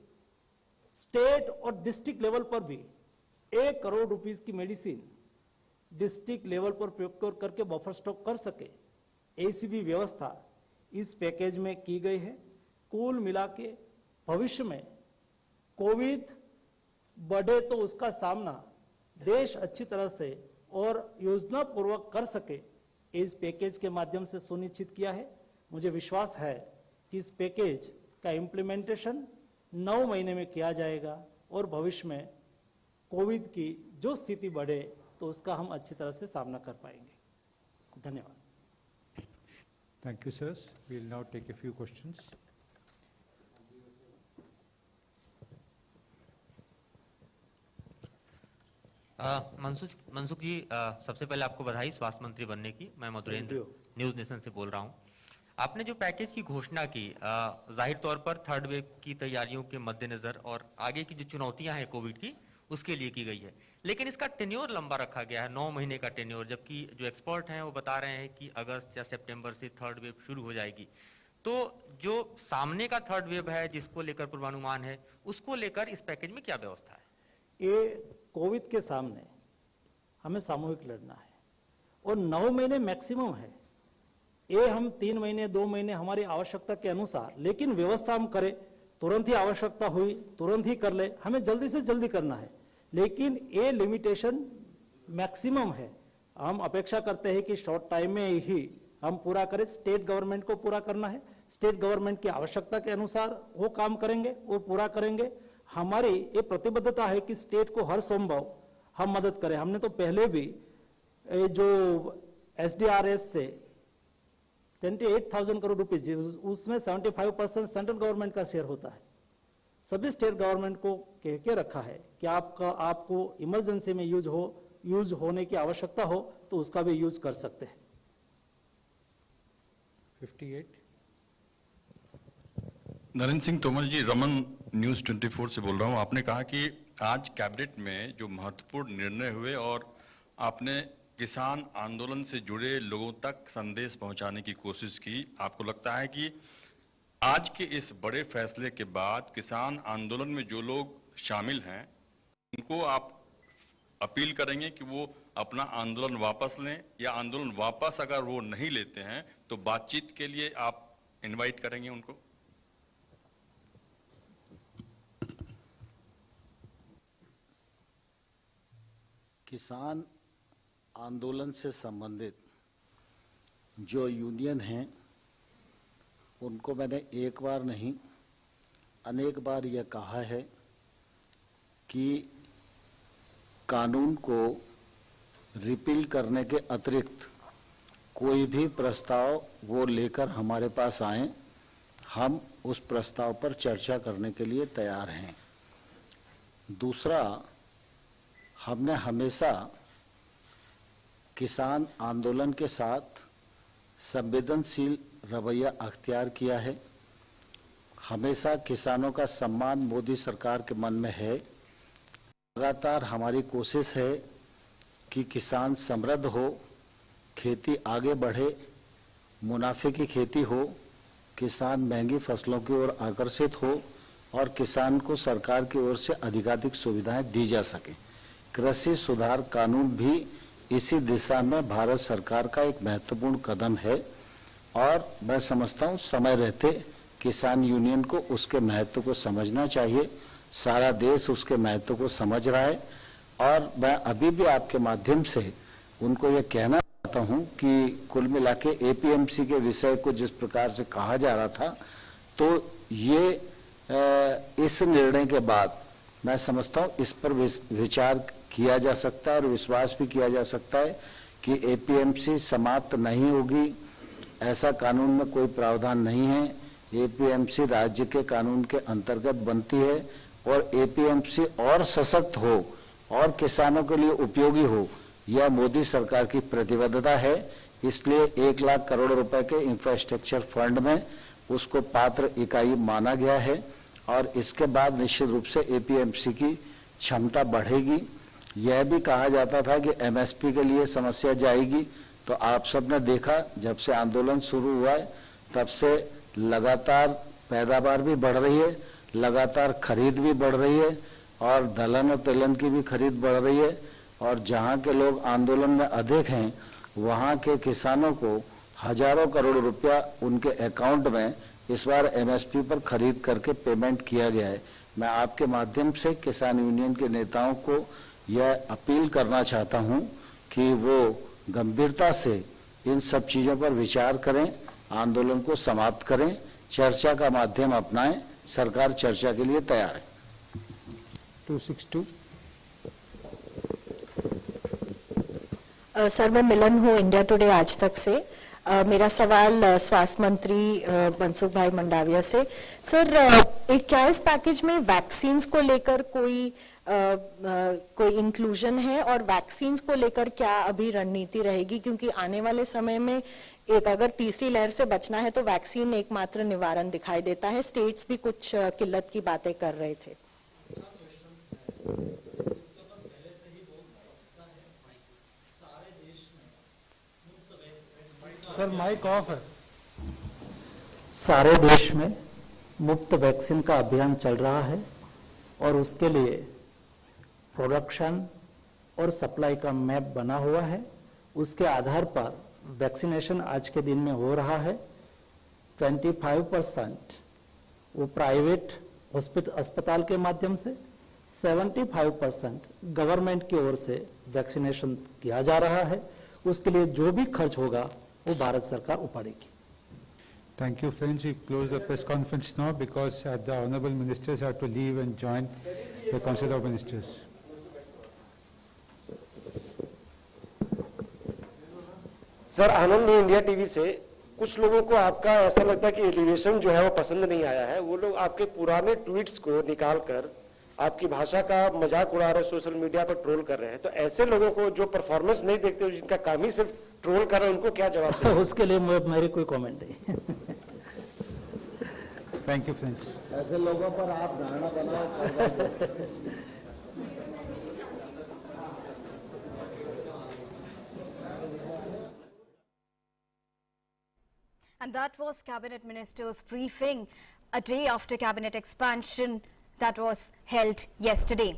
स्टेट और डिस्ट्रिक्ट लेवल पर भी 1 करोड़ रुपीस की मेडिसिन डिस्ट्रिक्ट लेवल पर प्रयोग करके बफर स्टॉक कर सके, ऐसी भी व्यवस्था इस पैकेज में की गई है। कुल मिला के भविष्य में कोविड बढ़े तो उसका सामना देश अच्छी तरह से और योजना पूर्वक कर सके, इस पैकेज के माध्यम से सुनिश्चित किया है। मुझे विश्वास है कि इस पैकेज का इम्प्लीमेंटेशन 9 महीने में किया जाएगा और भविष्य में कोविड की जो स्थिति बढ़े तो उसका हम अच्छी तरह से सामना कर पाएंगे। धन्यवाद। Thank you, sirs. We will now take a few questions. Mansukh जी, सबसे पहले आपको बधाई स्वास्थ्य मंत्री बनने की। मैं मधुरेंद्र न्यूज नेशन से बोल रहा हूं। आपने जो पैकेज की घोषणा की, जाहिर तौर पर थर्ड वेव की तैयारियों के मद्देनजर और आगे की जो चुनौतियां हैं कोविड की, उसके लिए की गई है, लेकिन इसका टेन्योर लंबा रखा गया है, 9 महीने का टेन्योर, जबकि जो एक्सपर्ट हैं वो बता रहे हैं कि अगस्त या सितंबर से थर्ड वेव शुरू हो जाएगी। तो जो सामने का थर्ड वेव है जिसको लेकर पूर्वानुमान है, उसको लेकर इस पैकेज में क्या व्यवस्था है? ये कोविड के सामने हमें सामूहिक लड़ना है और 9 महीने मैक्सिमम है। ये हम 3 महीने 2 महीने हमारी आवश्यकता के अनुसार, लेकिन व्यवस्था हम करें, तुरंत ही आवश्यकता हुई तुरंत ही कर ले, हमें जल्दी से जल्दी करना है, लेकिन ये लिमिटेशन मैक्सिमम है। हम अपेक्षा करते हैं कि शॉर्ट टाइम में ही हम पूरा करें। स्टेट गवर्नमेंट को पूरा करना है, स्टेट गवर्नमेंट की आवश्यकता के अनुसार वो काम करेंगे और पूरा करेंगे। हमारी ये प्रतिबद्धता है कि स्टेट को हर संभव हम मदद करें। हमने तो पहले भी जो SDRS से 28,000 करोड़ रुपए, उसमें 75% सेंट्रल गवर्नमेंट का शेयर होता है। सभी स्टेट गवर्नमेंट को कह के रखा है कि आपको इमरजेंसी में यूज होने की आवश्यकता हो तो उसका भी यूज कर सकते हैं। 58। नरेंद्र सिंह तोमर जी, रमन न्यूज 24 से बोल रहा हूं। आपने कहा कि आज कैबिनेट में जो महत्वपूर्ण निर्णय हुए और आपने किसान आंदोलन से जुड़े लोगों तक संदेश पहुंचाने की कोशिश की, आपको लगता है कि आज के इस बड़े फैसले के बाद किसान आंदोलन में जो लोग शामिल हैं उनको आप अपील करेंगे कि वो अपना आंदोलन वापस लें, या आंदोलन वापस अगर वो नहीं लेते हैं तो बातचीत के लिए आप इनवाइट करेंगे उनको? किसान आंदोलन से संबंधित जो यूनियन हैं उनको मैंने एक बार नहीं अनेक बार यह कहा है कि कानून को रिपील करने के अतिरिक्त कोई भी प्रस्ताव वो लेकर हमारे पास आए, हम उस प्रस्ताव पर चर्चा करने के लिए तैयार हैं। दूसरा, हमने हमेशा किसान आंदोलन के साथ संवेदनशील रवैया अख्तियार किया है। हमेशा किसानों का सम्मान मोदी सरकार के मन में है। लगातार हमारी कोशिश है कि किसान समृद्ध हो, खेती आगे बढ़े, मुनाफे की खेती हो, किसान महंगी फसलों की ओर आकर्षित हो और किसान को सरकार की ओर से अधिकाधिक सुविधाएं दी जा सके। कृषि सुधार कानून भी इसी दिशा में भारत सरकार का एक महत्वपूर्ण कदम है और मैं समझता हूं समय रहते किसान यूनियन को उसके महत्व को समझना चाहिए। सारा देश उसके महत्व को समझ रहा है और मैं अभी भी आपके माध्यम से उनको ये कहना चाहता हूं कि कुल मिला के APMC के विषय को जिस प्रकार से कहा जा रहा था, तो ये इस निर्णय के बाद मैं समझता हूं इस पर विचार किया जा सकता है और विश्वास भी किया जा सकता है कि APMC समाप्त नहीं होगी। ऐसा कानून में कोई प्रावधान नहीं है। APMC राज्य के कानून के अंतर्गत बनती है और APMC और सशक्त हो और किसानों के लिए उपयोगी हो, यह मोदी सरकार की प्रतिबद्धता है। इसलिए 1 लाख करोड़ रुपए के इंफ्रास्ट्रक्चर फंड में उसको पात्र इकाई माना गया है और इसके बाद निश्चित रूप से APMC की क्षमता बढ़ेगी। यह भी कहा जाता था कि MSP के लिए समस्या जाएगी, तो आप सबने देखा जब से आंदोलन शुरू हुआ है तब से लगातार पैदावार भी बढ़ रही है, लगातार खरीद भी बढ़ रही है और दलहन और तिलहन की भी खरीद बढ़ रही है और जहां के लोग आंदोलन में अधिक हैं वहां के किसानों को हजारों करोड़ रुपया उनके अकाउंट में इस बार MSP पर खरीद करके पेमेंट किया गया है। मैं आपके माध्यम से किसान यूनियन के नेताओं को यह अपील करना चाहता हूं कि वो गंभीरता से इन सब चीजों पर विचार करें, आंदोलन को समाप्त करें, चर्चा का माध्यम अपनाएं। सरकार चर्चा के लिए तैयार है। 262 सर, मैं मिलन हूँ इंडिया टुडे आज तक से। मेरा सवाल स्वास्थ्य मंत्री मनसुख भाई मंडाविया से। सर, क्या इस पैकेज में वैक्सीन को लेकर कोई इंक्लूजन है, और वैक्सीन को लेकर क्या अभी रणनीति रहेगी? क्योंकि आने वाले समय में अगर तीसरी लहर से बचना है तो वैक्सीन एकमात्र निवारण दिखाई देता है। स्टेट्स भी कुछ किल्लत की बातें कर रहे थे। सर, माइक ऑफ है। सारे देश में मुफ्त वैक्सीन का अभियान चल रहा है और उसके लिए प्रोडक्शन और सप्लाई का मैप बना हुआ है। उसके आधार पर वैक्सीनेशन आज के दिन में हो रहा है। 25% वो प्राइवेट अस्पताल के माध्यम से, 75% गवर्नमेंट की ओर से वैक्सीनेशन किया जा रहा है। उसके लिए जो भी खर्च होगा वो भारत सरकार उठाएगी। Thank you, friends. We close the press conference now because the honorable ministers have to leave and join the Council of Ministers. Sir, Anand India TV से कुछ लोगों को आपका ऐसा लगता है कि एलिवेशन जो है वो पसंद नहीं आया है। वो लोग आपके पुराने ट्वीट्स को निकालकर आपकी भाषा का मजाक उड़ा रहे, सोशल मीडिया पर ट्रोल कर रहे हैं। तो ऐसे लोगों को जो परफॉर्मेंस नहीं देखते, जिनका काम ही सिर्फ ट्रोल कर रहे हैं, उनको क्या जवाब दें? उसके लिए मेरी कोई कमेंट नहीं। Thank you friends. ऐसे लोगों पर आप धारणा बनाओ। And that was Cabinet Ministers' briefing a day after Cabinet expansion that was held yesterday.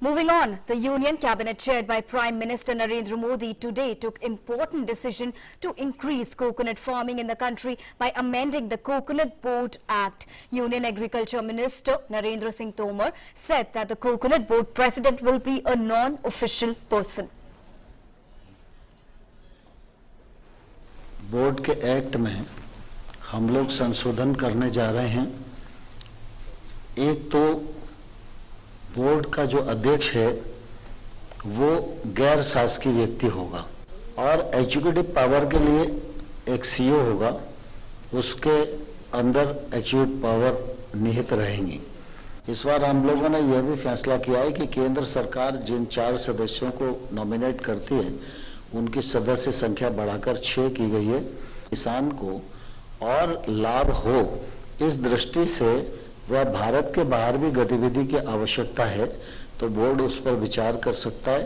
Moving on, the Union Cabinet chaired by Prime Minister Narendra Modi today took important decision to increase coconut farming in the country by amending the Coconut Board Act. Union Agriculture Minister Narendra Singh Tomar said that the Coconut Board President will be a non-official person. Board के act में हम लोग संशोधन करने जा रहे हैं। एक तो बोर्ड का जो अध्यक्ष है वो गैर शासकीय व्यक्ति होगा और एग्जीक्यूटिव पावर के लिए एक सीईओ होगा, उसके अंदर एग्जीक्यूटिव पावर निहित रहेंगी। इस बार हम लोगों ने यह भी फैसला किया है कि केंद्र सरकार जिन 4 सदस्यों को नॉमिनेट करती है उनकी सदस्य संख्या बढ़ाकर 6 की गई है। किसान को और लाभ हो इस दृष्टि से वह भारत के बाहर भी गतिविधि की आवश्यकता है तो बोर्ड उस पर विचार कर सकता है।